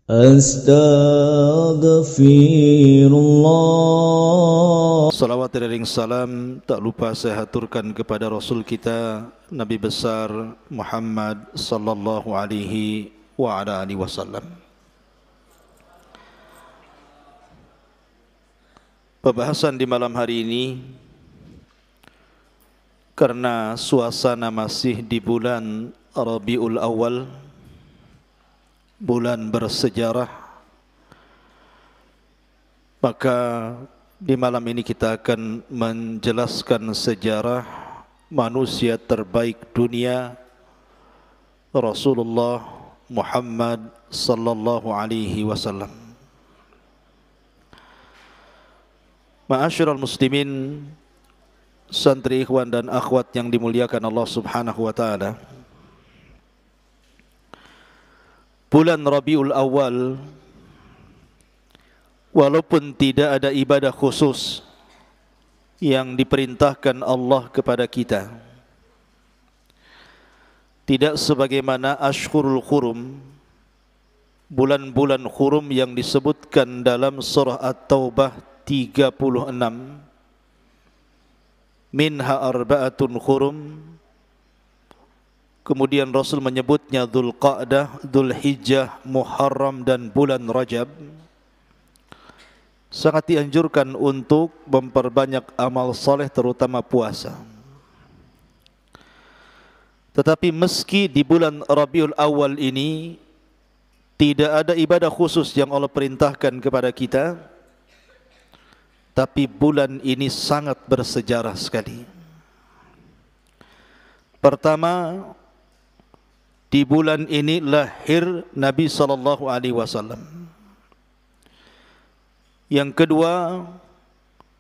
Astaghfirullah. Salawat dan salam tak lupa saya haturkan kepada Rasul kita Nabi besar Muhammad sallallahu alaihi wa ala alihi wasallam. Pembahasan di malam hari ini, karena suasana masih di bulan Rabiul Awal, bulan bersejarah, maka di malam ini kita akan menjelaskan sejarah manusia terbaik dunia, Rasulullah Muhammad sallallahu alaihi wasallam. Ma'asyiral muslimin, santri ikhwan dan akhwat yang dimuliakan Allah Subhanahu wa taala. Bulan Rabiul Awal, walaupun tidak ada ibadah khusus yang diperintahkan Allah kepada kita, tidak sebagaimana Ashhurul Hurum, bulan-bulan hurum yang disebutkan dalam surah At-Taubah 36, minha arba'atun hurum. Kemudian Rasul menyebutnya Dzulqa'dah, Dzulhijjah, Muharram dan bulan Rajab. Sangat dianjurkan untuk memperbanyak amal saleh, terutama puasa. Tetapi meski di bulan Rabiul Awal ini tidak ada ibadah khusus yang Allah perintahkan kepada kita, tapi bulan ini sangat bersejarah sekali. Pertama, di bulan ini lahir Nabi sallallahu alaihi wasallam. Yang kedua,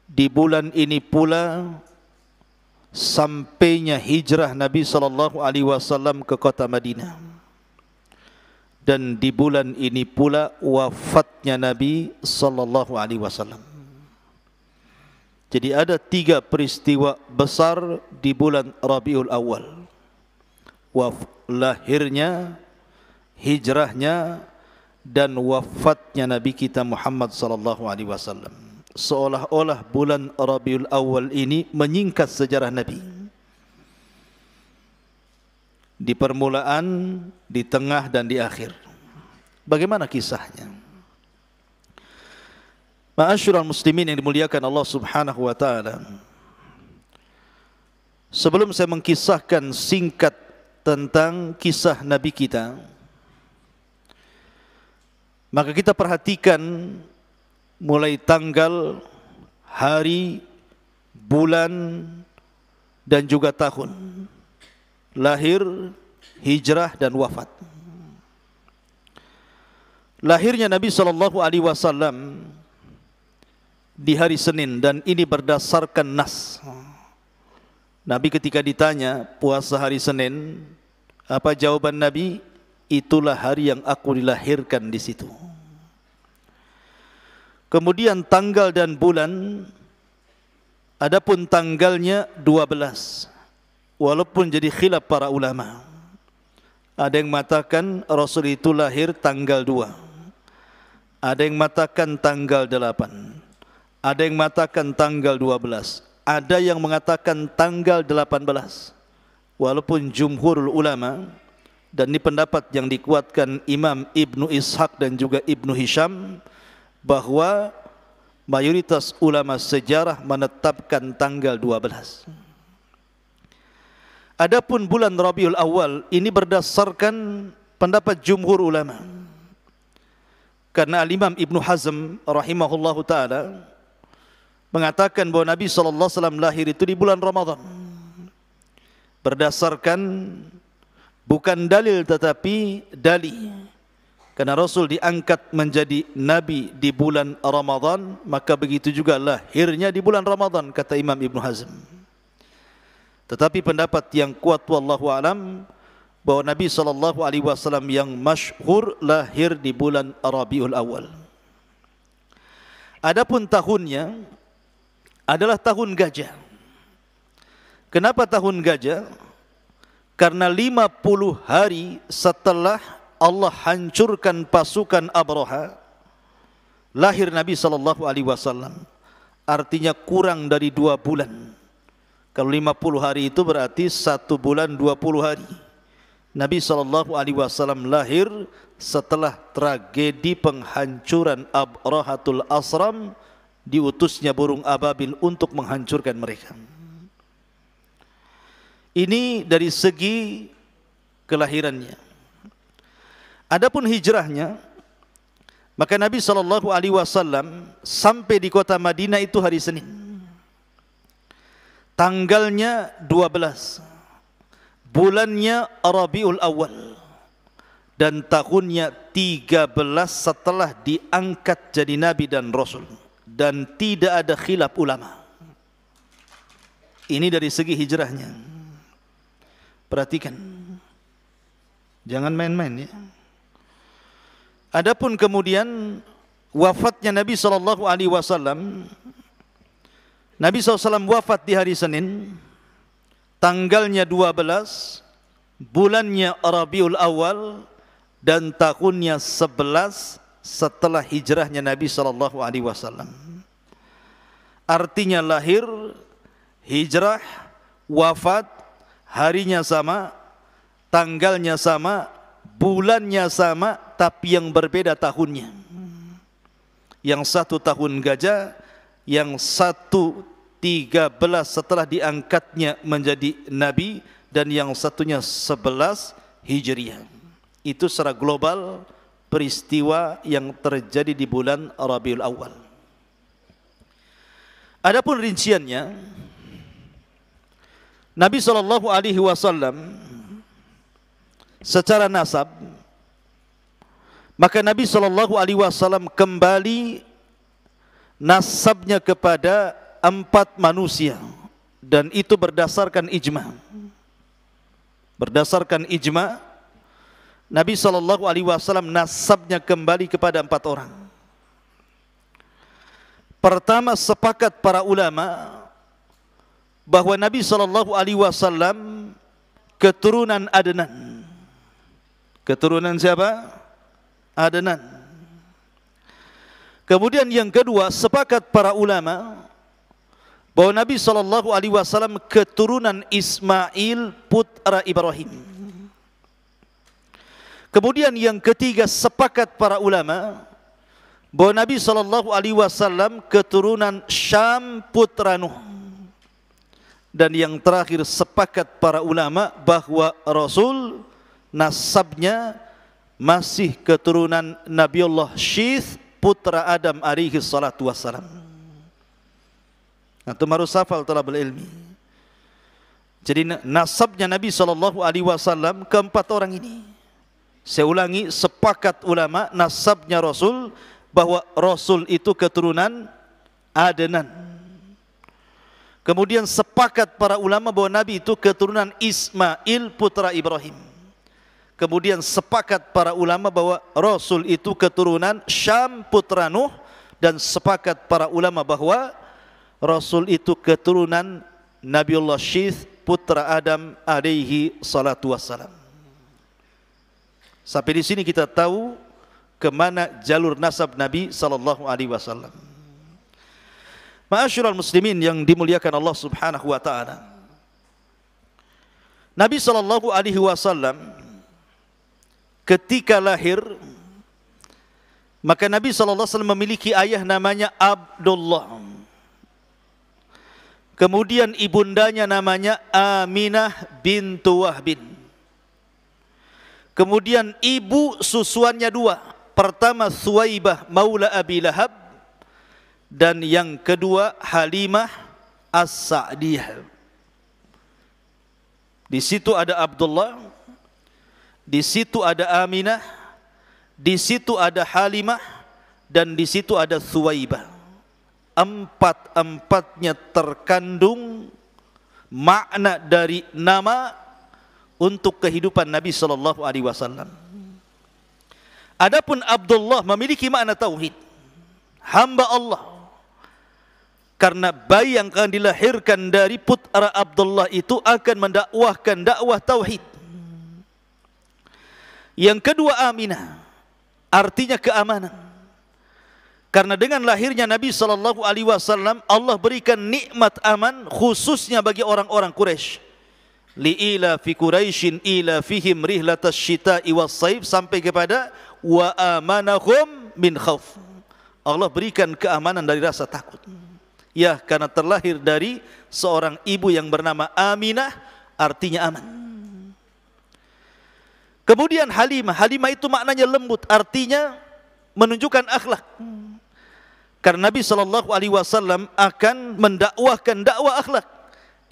di bulan ini pula sampainya hijrah Nabi sallallahu alaihi wasallam ke kota Madinah. Dan di bulan ini pula wafatnya Nabi sallallahu alaihi wasallam. Jadi ada 3 peristiwa besar di bulan Rabiul Awal. Lahirnya, hijrahnya, dan wafatnya Nabi kita Muhammad sallallahu alaihi wasallam. Seolah-olah bulan Rabiul Awal ini menyingkat sejarah Nabi. Di permulaan, di tengah dan di akhir. Bagaimana kisahnya? Ma'asyiral muslimin yang dimuliakan Allah Subhanahu wa taala. Sebelum saya mengkisahkan singkat tentang kisah Nabi kita, maka kita perhatikan mulai tanggal, hari, bulan, dan juga tahun lahir, hijrah, dan wafat. Lahirnya Nabi sallallahu alaihi wasallam di hari Senin, dan ini berdasarkan nas. Nabi ketika ditanya puasa hari Senin, apa jawaban Nabi? Itulah hari yang aku dilahirkan di situ. Kemudian tanggal dan bulan, adapun tanggalnya 12, walaupun jadi khilaf para ulama. Ada yang mengatakan Rasul itu lahir tanggal 2, ada yang mengatakan tanggal 8, ada yang mengatakan tanggal 12, ada yang mengatakan tanggal 18. Walaupun jumhurul ulama, dan ini pendapat yang dikuatkan Imam Ibnu Ishaq dan juga Ibnu Hisham, bahwa mayoritas ulama sejarah menetapkan tanggal 12. Adapun bulan Rabiul Awal ini berdasarkan pendapat jumhur ulama. Karena Al-Imam Ibnu Hazm rahimahullahu ta'ala mengatakan bahwa Nabi SAW lahir itu di bulan Ramadan. Berdasarkan bukan dalil tetapi dali. Karena Rasul diangkat menjadi Nabi di bulan Ramadan, maka begitu juga lahirnya di bulan Ramadan, kata Imam Ibnu Hazm. Tetapi pendapat yang kuat wallahu alam bahwa Nabi SAW yang masyhur lahir di bulan Rabiul Awal. Adapun tahunnya adalah tahun gajah. Kenapa tahun gajah? Karena 50 hari setelah Allah hancurkan pasukan Abraha, lahir Nabi SAW. Artinya kurang dari 2 bulan. Kalau 50 hari itu berarti 1 bulan 20 hari. Nabi SAW lahir setelah tragedi penghancuran Abrahatul Asram, diutusnya burung ababil untuk menghancurkan mereka. Ini dari segi kelahirannya. Adapun hijrahnya, maka Nabi SAW sampai di kota Madinah itu hari Senin. Tanggalnya 12, bulannya Rabiul Awal, dan tahunnya 13 setelah diangkat jadi Nabi dan Rasul. Dan tidak ada khilaf ulama. Ini dari segi hijrahnya. Perhatikan, jangan main-main ya. Adapun kemudian wafatnya Nabi SAW, Nabi SAW wafat di hari Senin, tanggalnya 12, bulannya Rabiul Awal, dan tahunnya 11 setelah hijrahnya Nabi SAW. Artinya lahir, hijrah, wafat, harinya sama, tanggalnya sama, bulannya sama, tapi yang berbeda tahunnya. Yang satu tahun gajah, yang satu 13 setelah diangkatnya menjadi Nabi, dan yang satunya 11 Hijriah. Itu secara global peristiwa yang terjadi di bulan Rabiul Awal. Adapun rinciannya, Nabi SAW secara nasab, maka Nabi SAW kembali nasabnya kepada 4 manusia, dan itu berdasarkan ijma. Berdasarkan ijma, Nabi SAW nasabnya kembali kepada 4 orang. Pertama, sepakat para ulama bahwa Nabi SAW keturunan Adnan. Keturunan siapa? Adnan. Kemudian yang kedua, sepakat para ulama bahwa Nabi SAW keturunan Ismail putra Ibrahim. Kemudian yang ketiga, sepakat para ulama bahwa Nabi SAW keturunan Syam putra Nuh. Dan yang terakhir, sepakat para ulama bahwa Rasul nasabnya masih keturunan Nabiullah Syith putra Adam alaihi salatu wassalam. Antum harus hafal talabul ilmi. Jadi nasabnya Nabi SAW ke-4 orang ini. Saya ulangi, sepakat ulama nasabnya Rasul bahwa Rasul itu keturunan Adnan. Kemudian sepakat para ulama bahwa Nabi itu keturunan Ismail putra Ibrahim. Kemudian sepakat para ulama bahwa Rasul itu keturunan Syam putra Nuh, dan sepakat para ulama bahwa Rasul itu keturunan Nabiullah Syith putra Adam alaihi salatu wassalam. Sampai di sini kita tahu kemana jalur nasab Nabi SAW. Ma'asyiral muslimin yang dimuliakan Allah Subhanahu wa taala. Nabi SAW ketika lahir, maka Nabi SAW memiliki ayah namanya Abdullah. Kemudian ibundanya namanya Aminah bintu Wahbin. Kemudian ibu susuannya 2. Pertama Thuwaibah maula Abi Lahab, dan yang kedua Halimah As-Sa'diyah. Di situ ada Abdullah, di situ ada Aminah, di situ ada Halimah, dan di situ ada Thuwaibah. 4-empatnya terkandung makna dari nama untuk kehidupan Nabi SAW. Adapun Abdullah memiliki makna tauhid, hamba Allah. Karena bayi yang akan dilahirkan dari putra Abdullah itu akan mendakwahkan dakwah tauhid. Yang kedua Aminah, artinya keamanan. Karena dengan lahirnya Nabi SAW, Allah berikan nikmat aman khususnya bagi orang-orang Quraisy. Li'ila fi Quraisyin ila fihim rihlatas syita'i was-saif, sampai kepada wa amanahum min khauf. Allah berikan keamanan dari rasa takut. Ya, karena terlahir dari seorang ibu yang bernama Aminah, artinya aman. Kemudian Halimah. Halimah itu maknanya lembut, artinya menunjukkan akhlak. Karena Nabi SAW akan mendakwahkan dakwah akhlak.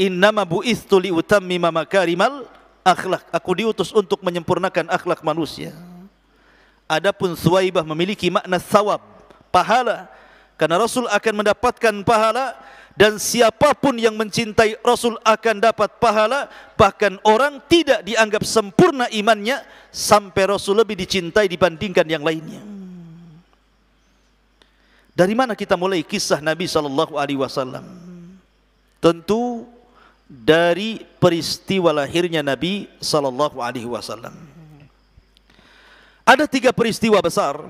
Innama bu'ithtu liutammima makarimal akhlak. Aku diutus untuk menyempurnakan akhlak manusia. Adapun Thuwaibah memiliki makna thawab, pahala. Karena Rasul akan mendapatkan pahala, dan siapapun yang mencintai Rasul akan dapat pahala. Bahkan orang tidak dianggap sempurna imannya sampai Rasul lebih dicintai dibandingkan yang lainnya. Dari mana kita mulai kisah Nabi SAW? Tentu dari peristiwa lahirnya Nabi SAW. Ada 3 peristiwa besar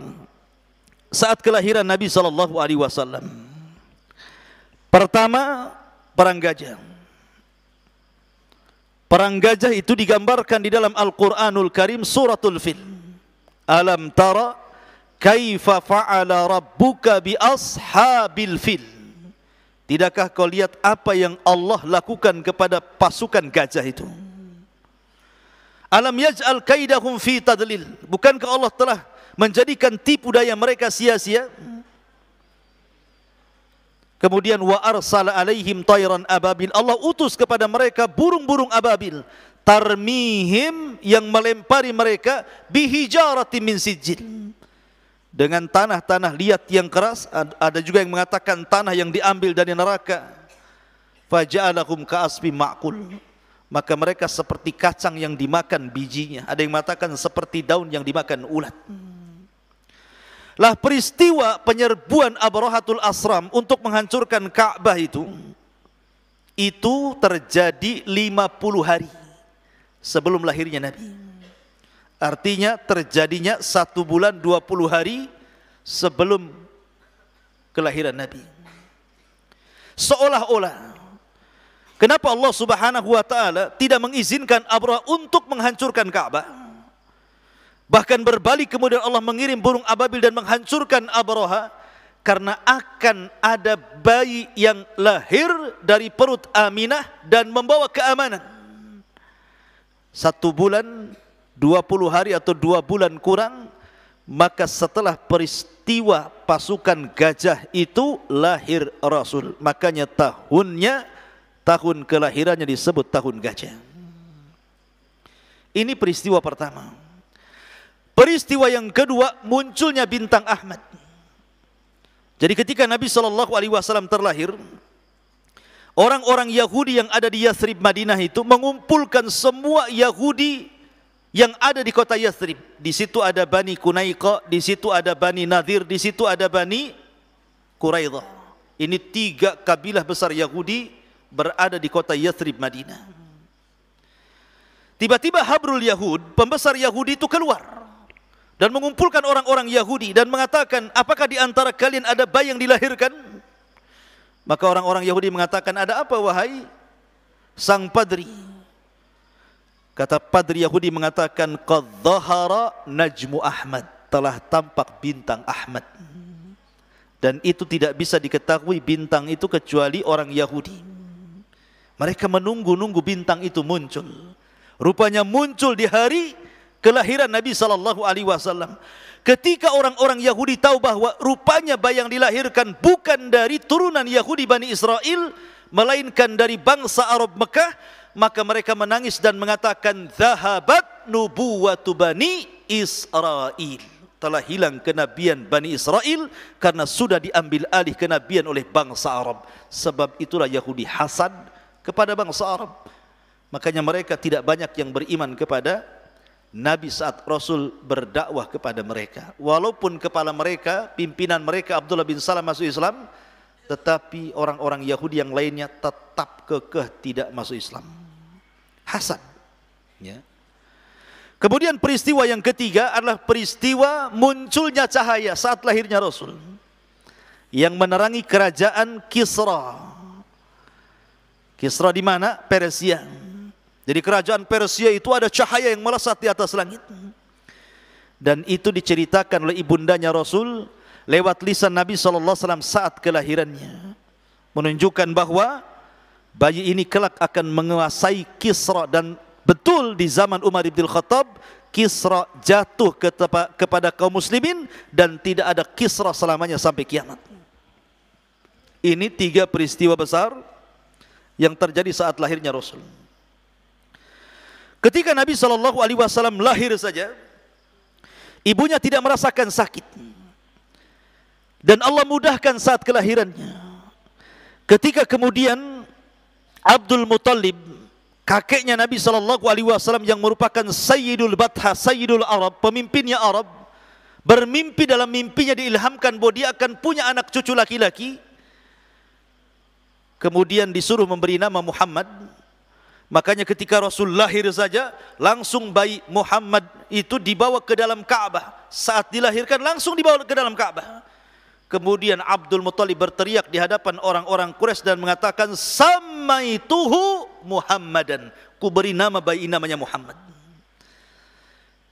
saat kelahiran Nabi SAW. Pertama, perang gajah. Perang gajah itu digambarkan di dalam Al-Quranul Karim, suratul Fil. Alam tara kaifa fa'ala rabbuka bi ashabil fil. Tidakkah kau lihat apa yang Allah lakukan kepada pasukan gajah itu? Alam yaj'al kaidahum fi tadlil. Bukankah Allah telah menjadikan tipu daya mereka sia-sia? Kemudian wa arsala alaihim tayran ababil. Allah utus kepada mereka burung-burung ababil, tarmihim, yang melempari mereka, bihijaratin min sijil, dengan tanah-tanah liat yang keras. Ada juga yang mengatakan tanah yang diambil dari neraka. Faja'alahum ka'asfim ma'kul, maka mereka seperti kacang yang dimakan bijinya. Ada yang mengatakan seperti daun yang dimakan ulat. Lah, peristiwa penyerbuan Abrahatul Asram untuk menghancurkan Ka'bah itu terjadi 50 hari sebelum lahirnya Nabi. Artinya terjadinya 1 bulan 20 hari sebelum kelahiran Nabi. Seolah-olah, kenapa Allah Subhanahu wa taala tidak mengizinkan Abraha untuk menghancurkan Ka'bah? Bahkan berbalik kemudian Allah mengirim burung ababil dan menghancurkan Abraha, karena akan ada bayi yang lahir dari perut Aminah dan membawa keamanan. 1 bulan 20 hari atau 2 bulan kurang, maka setelah peristiwa pasukan gajah itu lahir Rasul. Makanya tahun kelahirannya disebut tahun gajah. Ini peristiwa pertama. Peristiwa yang kedua, munculnya bintang Ahmad. Jadi ketika Nabi SAW terlahir, orang-orang Yahudi yang ada di Yathrib Madinah itu mengumpulkan semua Yahudi yang ada di kota Yathrib. Di situ ada Bani Kunaiqa, di situ ada Bani Nadir, di situ ada Bani Quraidah. Ini 3 kabilah besar Yahudi berada di kota Yathrib Madinah. Tiba-tiba Habrul Yahud, pembesar Yahudi itu keluar dan mengumpulkan orang-orang Yahudi dan mengatakan, apakah di antara kalian ada bayi yang dilahirkan? Maka orang-orang Yahudi mengatakan, ada apa wahai sang padri? Kata padri Yahudi mengatakan, qad dhahara najmu Ahmad, telah tampak bintang Ahmad. Dan itu tidak bisa diketahui bintang itu kecuali orang Yahudi. Mereka menunggu-nunggu bintang itu muncul. Rupanya muncul di hari kelahiran Nabi SAW. Ketika orang-orang Yahudi tahu bahwa rupanya bayi yang dilahirkan bukan dari turunan Yahudi Bani Israel, melainkan dari bangsa Arab Mekah, maka mereka menangis dan mengatakan, zahabat nubuwatu Bani Israel, telah hilang kenabian Bani Israel karena sudah diambil alih kenabian oleh bangsa Arab. Sebab itulah Yahudi hasad kepada bangsa Arab. Makanya mereka tidak banyak yang beriman kepada Nabi saat Rasul berdakwah kepada mereka. Walaupun kepala mereka, pimpinan mereka Abdullah bin Salam masuk Islam, tetapi orang-orang Yahudi yang lainnya tetap kekeh tidak masuk Islam. Hasad. Ya. Kemudian peristiwa yang ketiga adalah peristiwa munculnya cahaya saat lahirnya Rasul yang menerangi kerajaan Kisra. Kisra di mana? Persia. Jadi kerajaan Persia itu ada cahaya yang melesat di atas langit. Dan itu diceritakan oleh ibundanya Rasul lewat lisan Nabi SAW saat kelahirannya, menunjukkan bahwa bayi ini kelak akan menguasai Kisra. Dan betul di zaman Umar bin Khattab, Kisra jatuh kepada kaum muslimin dan tidak ada Kisra selamanya sampai kiamat. Ini 3 peristiwa besar yang terjadi saat lahirnya Rasul. Ketika Nabi SAW lahir saja, ibunya tidak merasakan sakit. Dan Allah mudahkan saat kelahirannya. Ketika kemudian Abdul Muttalib, kakeknya Nabi SAW yang merupakan Sayyidul Batha, Sayyidul Arab, pemimpinnya Arab, bermimpi, dalam mimpinya diilhamkan bahwa dia akan punya anak cucu laki-laki. Kemudian disuruh memberi nama Muhammad. Makanya ketika Rasul lahir saja, langsung bayi Muhammad itu dibawa ke dalam Ka'bah. Saat dilahirkan langsung dibawa ke dalam Ka'bah. Kemudian Abdul Muttalib berteriak di hadapan orang-orang Quraisy dan mengatakan, "Samaituhu Muhammadan." Ku beri nama bayi namanya Muhammad.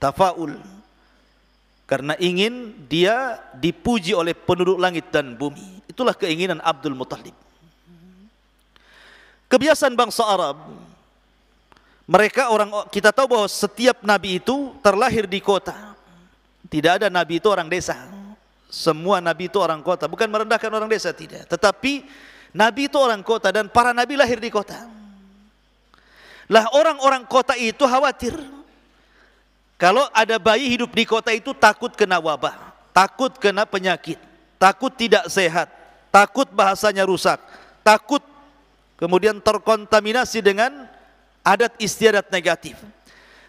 Tafaul. Karena ingin dia dipuji oleh penduduk langit dan bumi. Itulah keinginan Abdul Muttalib. Kebiasaan bangsa Arab, mereka kita tahu bahwa setiap nabi itu terlahir di kota. Tidak ada nabi itu orang desa. Semua nabi itu orang kota, bukan merendahkan orang desa, tidak. Tetapi nabi itu orang kota dan para nabi lahir di kota. Lah orang-orang kota itu khawatir. Kalau ada bayi hidup di kota itu takut kena wabah, takut kena penyakit, takut tidak sehat, takut bahasanya rusak, takut kemudian terkontaminasi dengan adat istiadat negatif.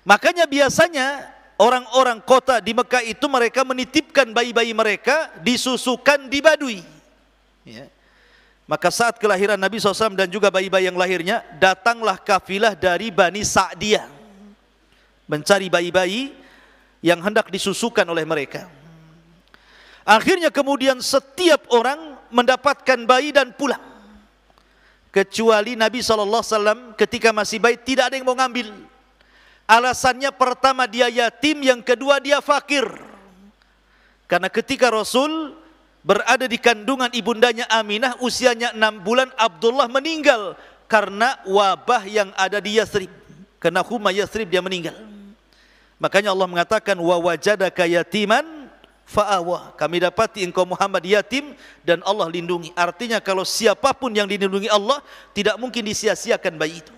Makanya biasanya orang-orang kota di Mekah itu mereka menitipkan bayi-bayi mereka disusukan di Badui. Ya. Maka saat kelahiran Nabi SAW dan juga bayi-bayi yang lahirnya, datanglah kafilah dari Bani Sa'diyah mencari bayi-bayi yang hendak disusukan oleh mereka. Akhirnya kemudian setiap orang mendapatkan bayi dan pulang, kecuali Nabi SAW ketika masih bayi tidak ada yang mau ngambil. Alasannya pertama dia yatim, yang kedua dia fakir. Karena ketika Rasul berada di kandungan ibundanya Aminah, usianya 6 bulan, Abdullah meninggal karena wabah yang ada di Yathrib. Kena huma Yathrib, dia meninggal. Makanya Allah mengatakan, wa wajadaka yatiman fa'awa. Kami dapati engkau Muhammad yatim dan Allah lindungi. Artinya kalau siapapun yang dilindungi Allah, tidak mungkin disia-siakan bayi itu.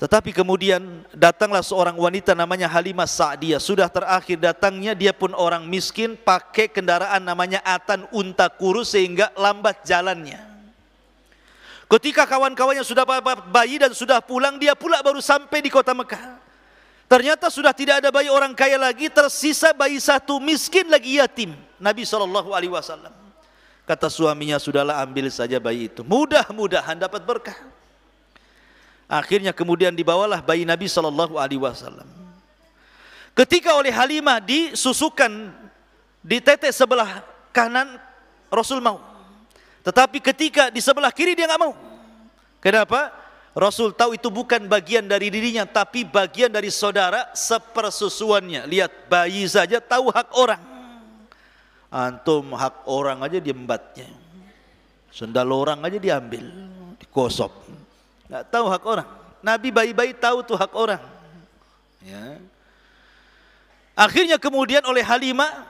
Tetapi kemudian datanglah seorang wanita namanya Halimah Sa'diyah. Sudah terakhir datangnya, dia pun orang miskin, pakai kendaraan namanya atan, unta kurus, sehingga lambat jalannya. Ketika kawan-kawannya sudah bayi dan sudah pulang, dia pula baru sampai di kota Mekah. Ternyata sudah tidak ada bayi orang kaya lagi, tersisa bayi satu miskin lagi yatim. Nabi SAW kata suaminya, sudahlah ambil saja bayi itu, mudah-mudahan dapat berkah. Akhirnya kemudian dibawalah bayi Nabi SAW. Ketika oleh Halimah disusukan di tete sebelah kanan, Rasul mau. Tetapi ketika di sebelah kiri dia nggak mau. Kenapa? Rasul tahu itu bukan bagian dari dirinya, tapi bagian dari saudara sepersusuannya. Lihat, bayi saja tahu hak orang. Antum hak orang aja diembatnya. Sendal orang aja diambil, digosok. Nggak tahu hak orang. Nabi bayi-bayi tahu tuh hak orang. Ya. Akhirnya kemudian oleh Halimah,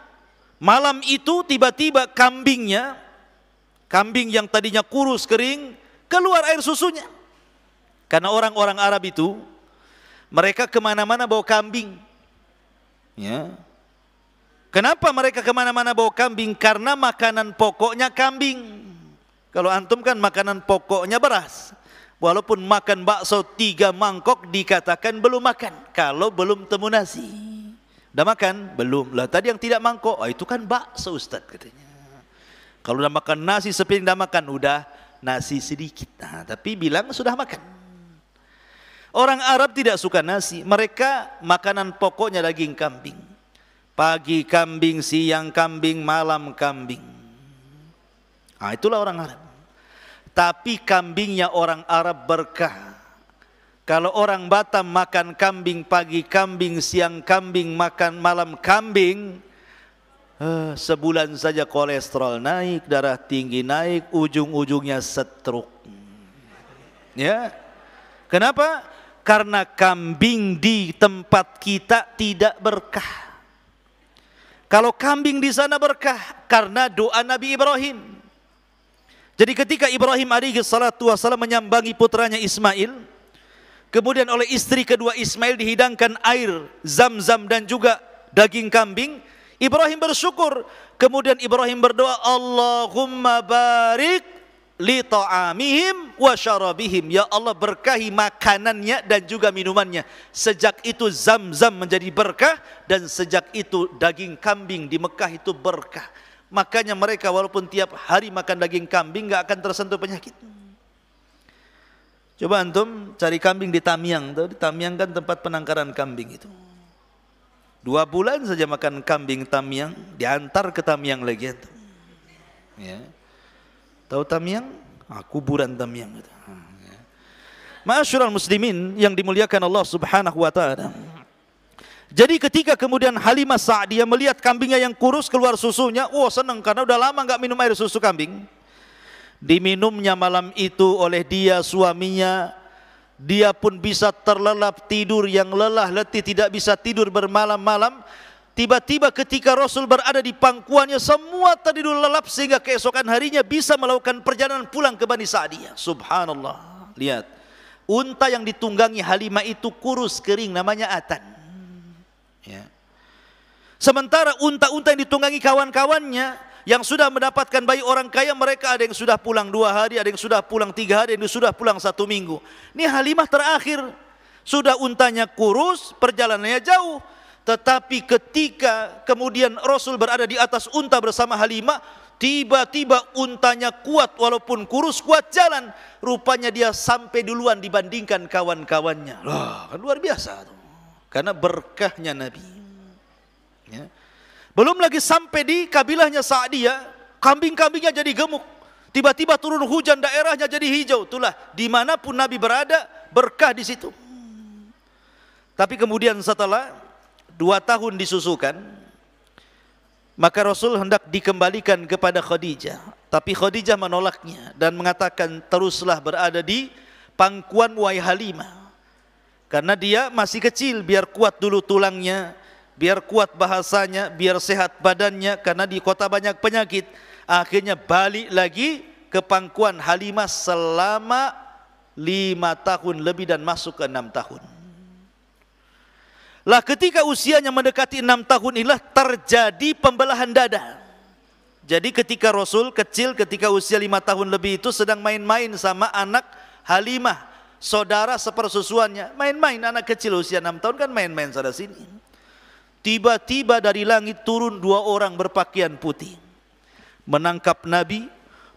malam itu tiba-tiba kambingnya, kambing yang tadinya kurus kering, keluar air susunya. Karena orang-orang Arab itu, mereka kemana-mana bawa kambing. Ya. Kenapa mereka kemana-mana bawa kambing? Karena makanan pokoknya kambing. Kalau antum kan makanan pokoknya beras. Walaupun makan bakso 3 mangkok dikatakan belum makan, kalau belum temu nasi. Udah makan? Belum. Lah tadi yang tidak mangkok, oh, itu kan bakso Ustaz katanya. Kalau udah makan nasi sepiring, udah makan, udah nasi sedikit. Nah, tapi bilang sudah makan. Orang Arab tidak suka nasi. Mereka makanan pokoknya daging kambing. Pagi kambing, siang kambing, malam kambing. Nah, itulah orang Arab. Tapi kambingnya orang Arab berkah. Kalau orang Batam makan kambing pagi, kambing siang, kambing makan malam kambing, sebulan saja kolesterol naik, darah tinggi naik, ujung-ujungnya stroke. Ya, kenapa? Karena kambing di tempat kita tidak berkah. Kalau kambing di sana berkah karena doa Nabi Ibrahim. Jadi ketika Ibrahim alaihi salatu wasallam menyambangi putranya Ismail, kemudian oleh istri kedua Ismail dihidangkan air zam-zam dan juga daging kambing, Ibrahim bersyukur. Kemudian Ibrahim berdoa, Allahumma barik li ta'amihim wa syarabihim. Ya Allah, berkahi makanannya dan juga minumannya. Sejak itu zam-zam menjadi berkah, dan sejak itu daging kambing di Mekah itu berkah. Makanya mereka walaupun tiap hari makan daging kambing gak akan tersentuh penyakit. Coba antum cari kambing di Tamiang. Di Tamiang kan tempat penangkaran kambing itu. 2 bulan saja makan kambing Tamiang, diantar ke Tamiang lagi. Ya. Tahu Tamiang? Kuburan Tamiang. Ma'asyiral muslimin yang dimuliakan Allah Subhanahu wa taala. Jadi ketika kemudian Halimah Sa'diyah melihat kambingnya yang kurus keluar susunya, senang karena udah lama enggak minum air susu kambing. Diminumnya malam itu oleh dia suaminya. Dia pun bisa terlelap tidur yang lelah letih, tidak bisa tidur bermalam-malam. Tiba-tiba ketika Rasul berada di pangkuannya, semua tertidur lelap sehingga keesokan harinya bisa melakukan perjalanan pulang ke Bani Sa'diyah. Subhanallah. Lihat, unta yang ditunggangi Halimah itu kurus kering, namanya Atan. Ya. Sementara unta-unta yang ditunggangi kawan-kawannya yang sudah mendapatkan bayi orang kaya, mereka ada yang sudah pulang 2 hari, ada yang sudah pulang 3 hari, ada yang sudah pulang 1 minggu. Ini Halimah terakhir, sudah untanya kurus, perjalanannya jauh. Tetapi ketika kemudian Rasul berada di atas unta bersama Halimah, tiba-tiba untanya kuat, walaupun kurus kuat jalan. Rupanya dia sampai duluan dibandingkan kawan-kawannya. Kan luar biasa tuh. Karena berkahnya Nabi. Ya. Belum lagi sampai di kabilahnya Sa'diyah, kambing-kambingnya jadi gemuk. Tiba-tiba turun hujan, daerahnya jadi hijau. Itulah dimanapun Nabi berada, berkah di situ. Tapi kemudian setelah 2 tahun disusukan, maka Rasul hendak dikembalikan kepada Khadijah. Tapi Khadijah menolaknya dan mengatakan, teruslah berada di pangkuan wahai Halimah. Karena dia masih kecil, biar kuat dulu tulangnya, biar kuat bahasanya, biar sehat badannya, karena di kota banyak penyakit. Akhirnya balik lagi ke pangkuan Halimah selama 5 tahun lebih dan masuk ke 6 tahun. Lah ketika usianya mendekati 6 tahun inilah terjadi pembelahan dada. Jadi ketika Rasul kecil, ketika usia 5 tahun lebih itu sedang main-main sama anak Halimah, saudara sepersusuannya. Main-main, anak kecil usia 6 tahun kan main-main sana sini. Tiba-tiba dari langit turun 2 orang berpakaian putih. Menangkap Nabi,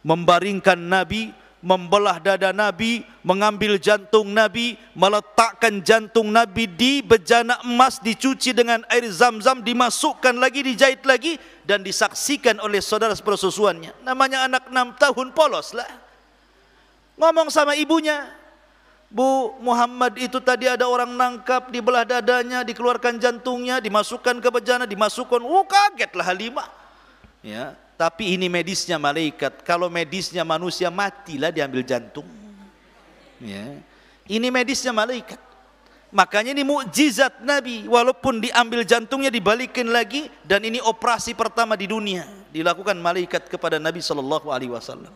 membaringkan Nabi, membelah dada Nabi, mengambil jantung Nabi, meletakkan jantung Nabi di bejana emas, dicuci dengan air zam-zam, dimasukkan lagi, dijahit lagi, dan disaksikan oleh saudara sepersusuannya. Namanya anak 6 tahun, polos lah. Ngomong sama ibunya, Bu, Muhammad itu tadi ada orang nangkap, dibelah dadanya, dikeluarkan jantungnya, dimasukkan ke bejana, dimasukkan. Kagetlah Halimah. Ya. Tapi ini medisnya malaikat. Kalau medisnya manusia, matilah diambil jantung. Ya. Ini medisnya malaikat. Makanya ini mukjizat Nabi. Walaupun diambil jantungnya, dibalikin lagi, dan ini operasi pertama di dunia dilakukan malaikat kepada Nabi SAW.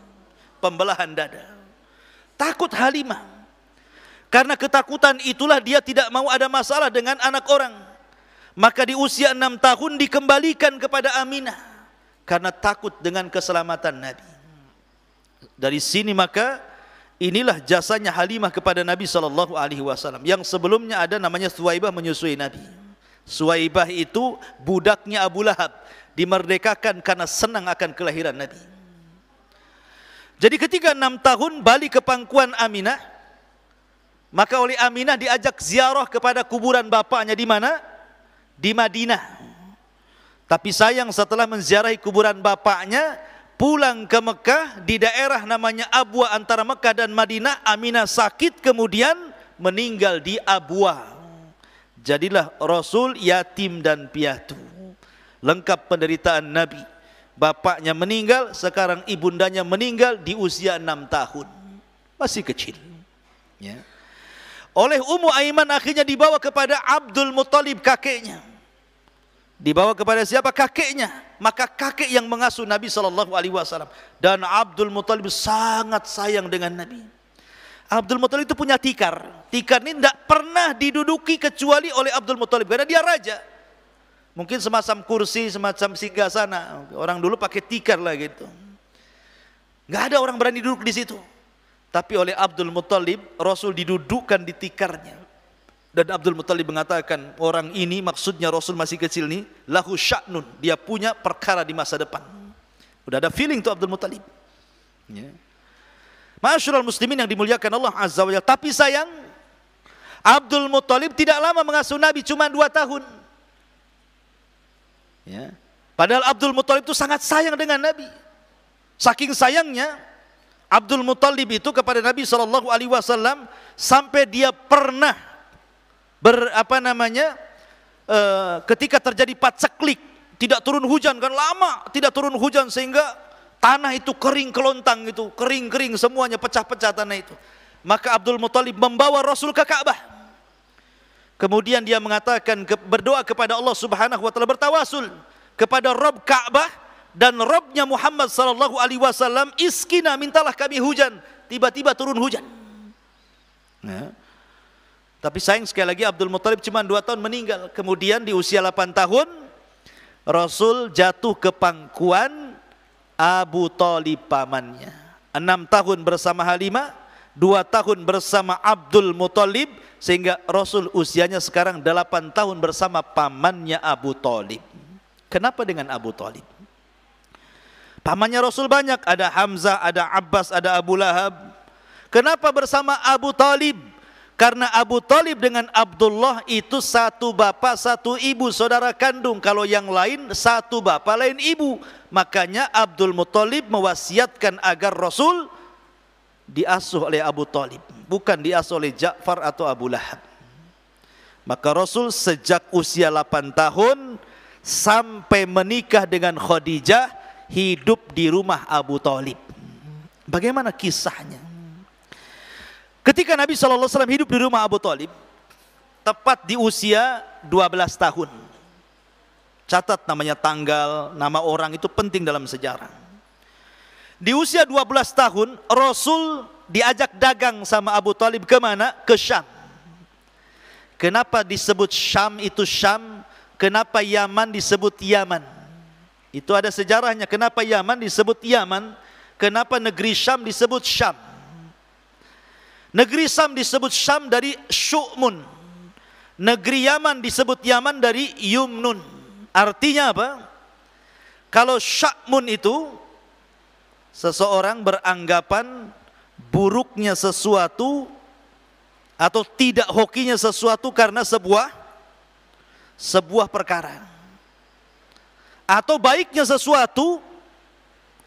Pembelahan dada. Takut Halimah. Karena ketakutan itulah dia tidak mau ada masalah dengan anak orang. Maka di usia 6 tahun dikembalikan kepada Aminah. Karena takut dengan keselamatan Nabi. Dari sini maka inilah jasanya Halimah kepada Nabi SAW. Yang sebelumnya ada namanya Suwaibah menyusui Nabi. Suwaibah itu budaknya Abu Lahab, dimerdekakan karena senang akan kelahiran Nabi. Jadi ketika 6 tahun balik ke pangkuan Aminah, Maka oleh Aminah diajak ziarah kepada kuburan bapaknya di mana? Di Madinah. Tapi sayang setelah menziarahi kuburan bapaknya, pulang ke Mekah, di daerah namanya Abwa antara Mekah dan Madinah, Aminah sakit kemudian meninggal di Abwa. Jadilah Rasul yatim dan piatu. Lengkap penderitaan Nabi. Bapaknya meninggal, sekarang ibundanya meninggal di usia 6 tahun. Masih kecil. Ya. Oleh Ummu Aiman akhirnya dibawa kepada Abdul Muttalib, kakeknya. Dibawa kepada siapa? Kakeknya. Maka kakek yang mengasuh Nabi SAW. Dan Abdul Muttalib sangat sayang dengan Nabi. Abdul Muttalib itu punya tikar. Tikar ini tidak pernah diduduki kecuali oleh Abdul Muttalib, karena dia raja. Mungkin semacam kursi, semacam singgasana. Orang dulu pakai tikar lah gitu. Nggak ada orang berani duduk di situ. Tapi oleh Abdul Muttalib, Rasul didudukkan di tikarnya. Dan Abdul Muttalib mengatakan, orang ini, maksudnya Rasul masih kecil nih, lahu sya'nun, dia punya perkara di masa depan. Udah ada feeling tuh Abdul Muttalib. Ya. Ma'asyiral muslimin yang dimuliakan Allah Azza wa Jalla. Tapi sayang, Abdul Muttalib tidak lama mengasuh Nabi, cuma 2 tahun. Ya. Padahal Abdul Muttalib itu sangat sayang dengan Nabi. Saking sayangnya Abdul Muttalib itu kepada Nabi SAW, sampai dia pernah ketika terjadi paceklik, tidak turun hujan kan, lama tidak turun hujan sehingga tanah itu kering kelontang gitu, kering semuanya, pecah-pecah tanah itu. Maka Abdul Muttalib membawa Rasul ke Ka'bah. Kemudian dia mengatakan, berdoa kepada Allah Subhanahu wa taala, bertawasul kepada Rabb Ka'bah dan Rabbnya Muhammad SAW, iskina, mintalah kami hujan. Tiba-tiba turun hujan. Nah, tapi sayang sekali lagi Abdul Muttalib cuma 2 tahun meninggal. Kemudian di usia 8 tahun Rasul jatuh ke pangkuan Abu Thalib pamannya. 6 tahun bersama Halimah, 2 tahun bersama Abdul Muttalib, sehingga Rasul usianya sekarang 8 tahun bersama pamannya Abu Thalib. Kenapa dengan Abu Thalib? Pamannya Rasul banyak, ada Hamzah, ada Abbas, ada Abu Lahab. Kenapa bersama Abu Thalib? Karena Abu Thalib dengan Abdullah itu satu bapak, satu ibu, saudara kandung. Kalau yang lain satu bapak, lain ibu. Makanya Abdul Muttalib mewasiatkan agar Rasul diasuh oleh Abu Thalib, bukan diasuh oleh Ja'far atau Abu Lahab. Maka Rasul sejak usia 8 tahun sampai menikah dengan Khadijah, hidup di rumah Abu Thalib. Bagaimana kisahnya? Ketika Nabi SAW hidup di rumah Abu Thalib, tepat di usia 12 tahun. Catat namanya, tanggal, nama orang itu penting dalam sejarah. Di usia 12 tahun, Rasul diajak dagang sama Abu Thalib kemana? Ke Syam. Kenapa disebut Syam itu Syam? Kenapa Yaman disebut Yaman? Itu ada sejarahnya. Kenapa Yaman disebut Yaman? Kenapa negeri Syam disebut Syam? Negeri Syam disebut Syam dari Syu'mun. Negeri Yaman disebut Yaman dari Yumnun. Artinya apa? Kalau Sya'mun itu, seseorang beranggapan buruknya sesuatu atau tidak hokinya sesuatu karena sebuah perkara. Atau baiknya sesuatu,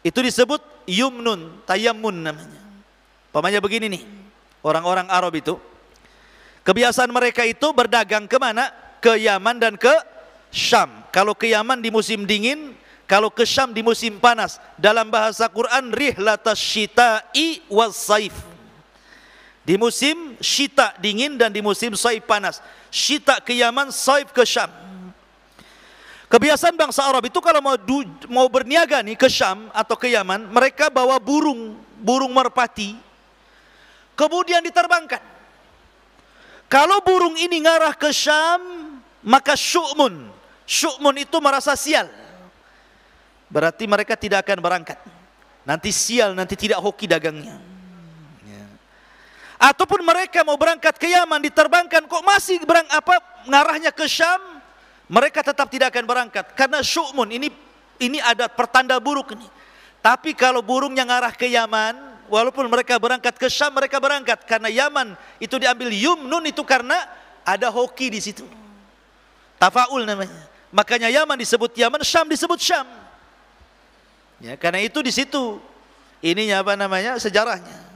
itu disebut Yumnun, Tayammun namanya. Pamannya begini nih, orang-orang Arab itu, kebiasaan mereka itu berdagang kemana? Ke Yaman dan ke Syam. Kalau ke Yaman di musim dingin, kalau ke Syam di musim panas. Dalam bahasa Quran, rihlatas syita'i was saif. Di musim syita dingin dan di musim saif panas. Syita ke Yaman, saif ke Syam. Kebiasaan bangsa Arab itu kalau mau berniaga nih ke Syam atau ke Yaman, mereka bawa burung merpati, kemudian diterbangkan. Kalau burung ini ngarah ke Syam, maka Syu'mun itu merasa sial. Berarti mereka tidak akan berangkat. Nanti sial, nanti tidak hoki dagangnya. Ataupun mereka mau berangkat ke Yaman, diterbangkan, kok masih ngarahnya ke Syam, mereka tetap tidak akan berangkat. Karena Syu'mun ini ada pertanda buruk ini. Tapi kalau burungnya ngarah ke Yaman, walaupun mereka berangkat ke Syam, mereka berangkat karena Yaman itu diambil Yumnun itu karena ada hoki di situ. Tafaul namanya. Makanya Yaman disebut Yaman, Syam disebut Syam. Ya, karena itu di situ ininya apa namanya? Sejarahnya.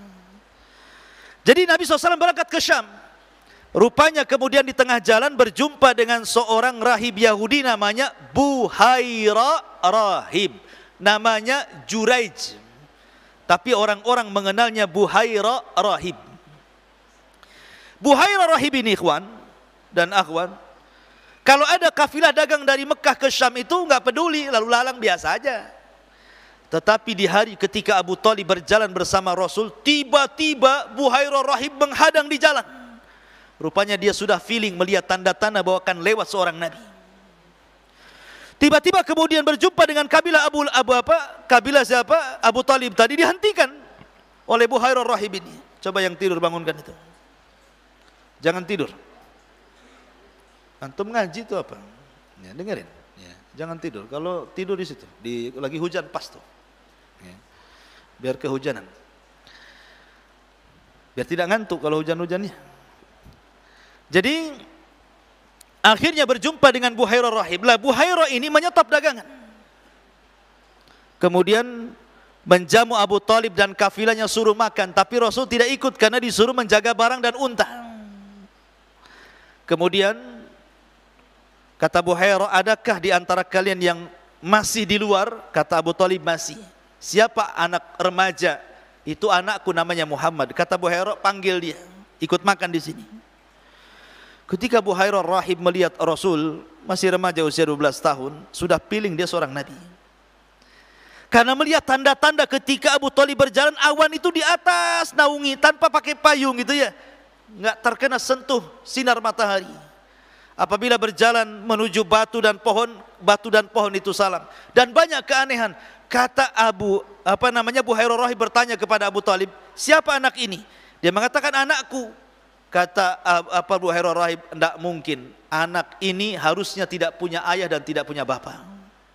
Jadi Nabi SAW berangkat ke Syam. Rupanya kemudian di tengah jalan berjumpa dengan seorang rahib Yahudi namanya Buhaira Rahib. Namanya Juraij. Tapi orang-orang mengenalnya Buhaira Rahib. Buhaira Rahib ini ikhwan dan akhwan, kalau ada kafilah dagang dari Mekah ke Syam itu enggak peduli, lalu lalang biasa aja. Tetapi di hari ketika Abu Thalib berjalan bersama Rasul, tiba-tiba Buhaira Rahib menghadang di jalan. Rupanya dia sudah feeling melihat tanda-tanda bahwa akan lewat seorang Nabi. Tiba-tiba kemudian berjumpa dengan kabilah kabilah siapa? Abu Thalib tadi dihentikan oleh Buhaira Rahib ini. Coba yang tidur bangunkan itu. Jangan tidur. Antum ngaji itu apa? Ya, dengerin. Ya, jangan tidur. Kalau tidur di situ, lagi hujan pas tuh. Ya. Biar kehujanan. Biar tidak ngantuk kalau hujan-hujannya. Jadi akhirnya berjumpa dengan Buhaira Rahib. Lah Buhaira ini menyetop dagangan. Kemudian menjamu Abu Thalib dan kafilahnya suruh makan, tapi Rasul tidak ikut karena disuruh menjaga barang dan unta. Kemudian kata Buhaira, adakah di antara kalian yang masih di luar? Kata Abu Thalib, masih. Siapa anak remaja? Itu anakku namanya Muhammad. Kata Buhaira, panggil dia, ikut makan di sini. Ketika Buhaira Rahib melihat Rasul masih remaja usia 12 tahun, sudah feeling dia seorang Nabi. Karena melihat tanda-tanda ketika Abu Thalib berjalan, awan itu di atas naungi tanpa pakai payung gitu ya, nggak terkena sentuh sinar matahari. Apabila berjalan menuju batu dan pohon itu salam. Dan banyak keanehan. Kata Buhaira Rahib bertanya kepada Abu Thalib, siapa anak ini? Dia mengatakan, anakku. Kata Buhaira Rahib, tidak mungkin. Anak ini harusnya tidak punya ayah dan tidak punya bapak.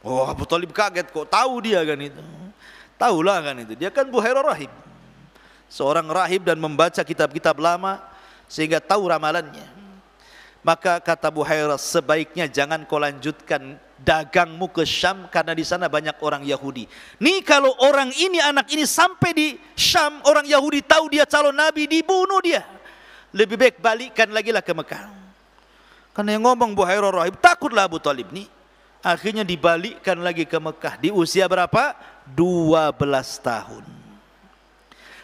Oh, Abu Thalib kaget, kok tahu dia kan itu. Tahulah kan itu. Dia kan Buhaira Rahib. Seorang rahib dan membaca kitab-kitab lama sehingga tahu ramalannya. Maka kata Buhaira, sebaiknya jangan kau lanjutkan dagangmu ke Syam karena di sana banyak orang Yahudi. Nih kalau orang ini, anak ini sampai di Syam, orang Yahudi tahu dia calon Nabi, dibunuh dia. Lebih baik balikkan lagi lah ke Mekah. Karena yang ngomong Buhaira Rahib, takutlah Abu Thalib nih. Akhirnya dibalikkan lagi ke Mekah. Di usia berapa? 12 tahun.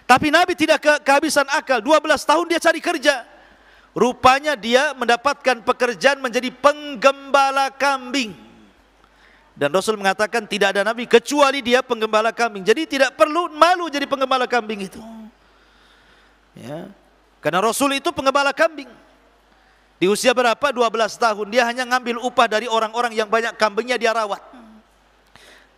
Tapi Nabi tidak kehabisan akal. 12 tahun dia cari kerja. Rupanya dia mendapatkan pekerjaan menjadi penggembala kambing. Dan Rasul mengatakan tidak ada Nabi kecuali dia penggembala kambing. Jadi tidak perlu malu jadi penggembala kambing itu. Ya. Karena Rasul itu penggembala kambing. Di usia berapa? 12 tahun. Dia hanya ngambil upah dari orang-orang yang banyak kambingnya dia rawat.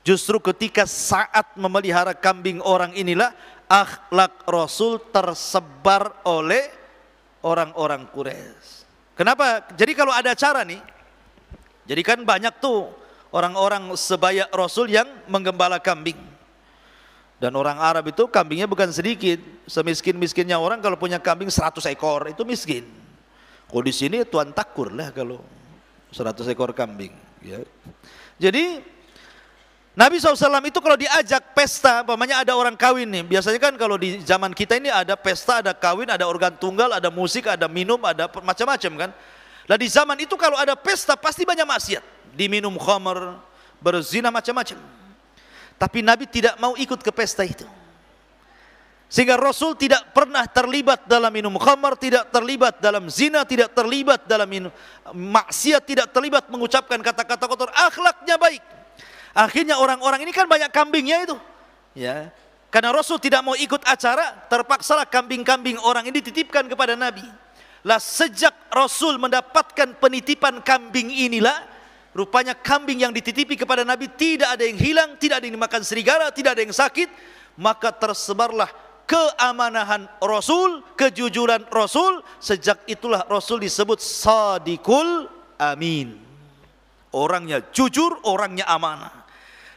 Justru ketika saat memelihara kambing orang inilah akhlak Rasul tersebar oleh orang-orang Quraisy. Kenapa? Jadi kalau ada acara nih, jadi kan banyak tuh orang-orang sebaya Rasul yang menggembala kambing. Dan orang Arab itu kambingnya bukan sedikit. Semiskin-miskinnya orang kalau punya kambing 100 ekor itu miskin. Kalau di sini tuan takur lah kalau 100 ekor kambing. Ya. Jadi Nabi SAW itu kalau diajak pesta, umpamanya ada orang kawin nih. Biasanya kan kalau di zaman kita ini ada pesta, ada kawin, ada organ tunggal, ada musik, ada minum, ada macam-macam kan. Lah di zaman itu kalau ada pesta pasti banyak maksiat. Diminum khamar, berzina macam-macam. Tapi Nabi tidak mau ikut ke pesta itu. Sehingga Rasul tidak pernah terlibat dalam minum khamar, tidak terlibat dalam zina, tidak terlibat dalam minum maksiat, tidak terlibat mengucapkan kata-kata kotor. Akhlaknya baik. Akhirnya orang-orang ini kan banyak kambingnya itu. Ya. Karena Rasul tidak mau ikut acara, terpaksalah kambing-kambing orang ini dititipkan kepada Nabi. Lah sejak Rasul mendapatkan penitipan kambing inilah, rupanya kambing yang dititipi kepada Nabi tidak ada yang hilang, tidak ada yang dimakan serigala, tidak ada yang sakit. Maka tersebarlah keamanahan Rasul, kejujuran Rasul. Sejak itulah Rasul disebut Sadiqul Amin. Orangnya jujur, orangnya amanah.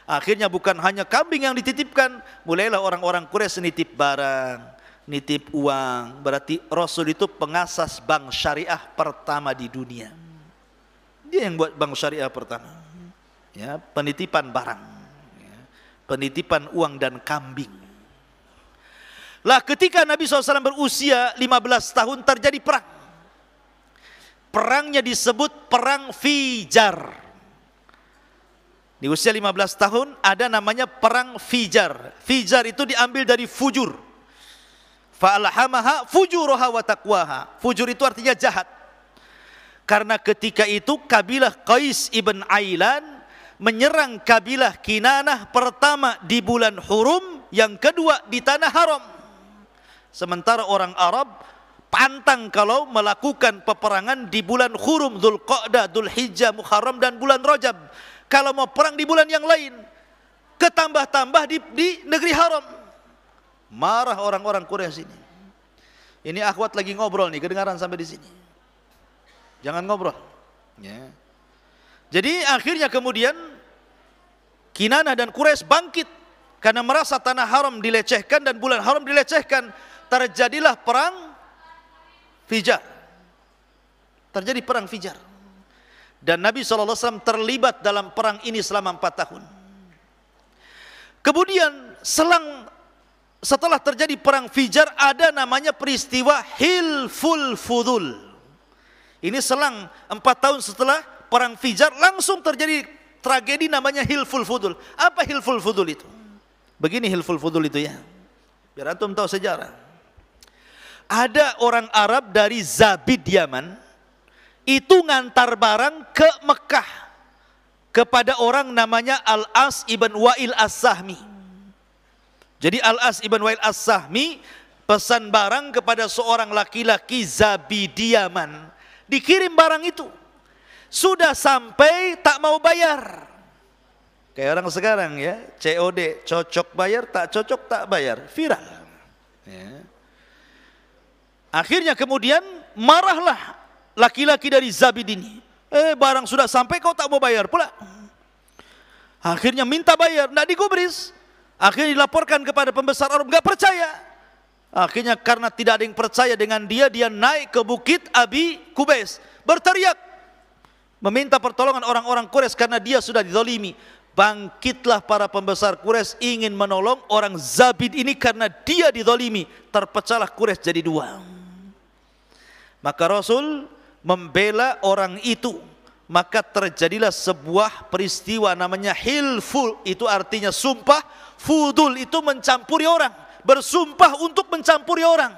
Akhirnya bukan hanya kambing yang dititipkan, mulailah orang-orang Quraisy nitip barang, nitip uang. Berarti Rasul itu pengasas bank syariah pertama di dunia. Dia yang buat bank syariah pertama. Ya, penitipan barang, ya, penitipan uang dan kambing. Lah ketika Nabi SAW berusia 15 tahun terjadi perang. Perangnya disebut Perang Fijar. Di usia 15 tahun ada namanya Perang Fijar. Fijar itu diambil dari fujur. Fa'alhamaha fujuraha wa taqwaha. Fujur itu artinya jahat. Karena ketika itu kabilah Qais ibn Ailan menyerang kabilah Kinanah pertama di bulan Hurum, yang kedua di tanah haram. Sementara orang Arab pantang kalau melakukan peperangan di bulan Hurum, Dzulqa'dah, Dzulhijjah, Muharram dan bulan Rajab. Kalau mau perang di bulan yang lain, ketambah-tambah di negeri haram. Marah orang-orang Quraisy ini. Ini akhwat lagi ngobrol nih, kedengaran sampai di sini. Jangan ngobrol. Ya. Jadi akhirnya kemudian Kinanah dan Quraisy bangkit karena merasa tanah haram dilecehkan dan bulan haram dilecehkan. Terjadilah perang Fijar. Terjadi perang Fijar. Dan Nabi SAW terlibat dalam perang ini selama 4 tahun. Kemudian setelah terjadi perang Fijar, ada namanya peristiwa Hilful Fudul. Ini selang 4 tahun setelah perang Fijar langsung terjadi tragedi namanya Hilful Fudul. Apa Hilful Fudul itu? Begini Hilful Fudul itu ya, biar antum tahu sejarah. Ada orang Arab dari Zabid Yaman itu ngantar barang ke Mekah kepada orang namanya Al-As ibn Wa'il As-Sahmi. Jadi Al-As ibn Wa'il As-Sahmi pesan barang kepada seorang laki-laki Zabidi Yaman. Dikirim barang itu. Sudah sampai tak mau bayar. Kayak orang sekarang ya, COD, cocok bayar, tak cocok tak bayar, viral. Ya. Akhirnya kemudian marahlah laki-laki dari Zabid ini. Barang sudah sampai kau tak mau bayar pula. Akhirnya minta bayar, tidak digubris. Akhirnya dilaporkan kepada pembesar Arab, enggak percaya. Akhirnya karena tidak ada yang percaya dengan dia, dia naik ke bukit Abi Kubais, berteriak meminta pertolongan orang-orang Quraisy karena dia sudah dizalimi. Bangkitlah para pembesar Quraisy ingin menolong orang Zabid ini karena dia dizalimi. Terpecahlah Quraisy jadi 2. Maka Rasul membela orang itu. Maka terjadilah sebuah peristiwa namanya Hilful. Itu artinya sumpah. Fudul itu mencampuri orang. Bersumpah untuk mencampuri orang.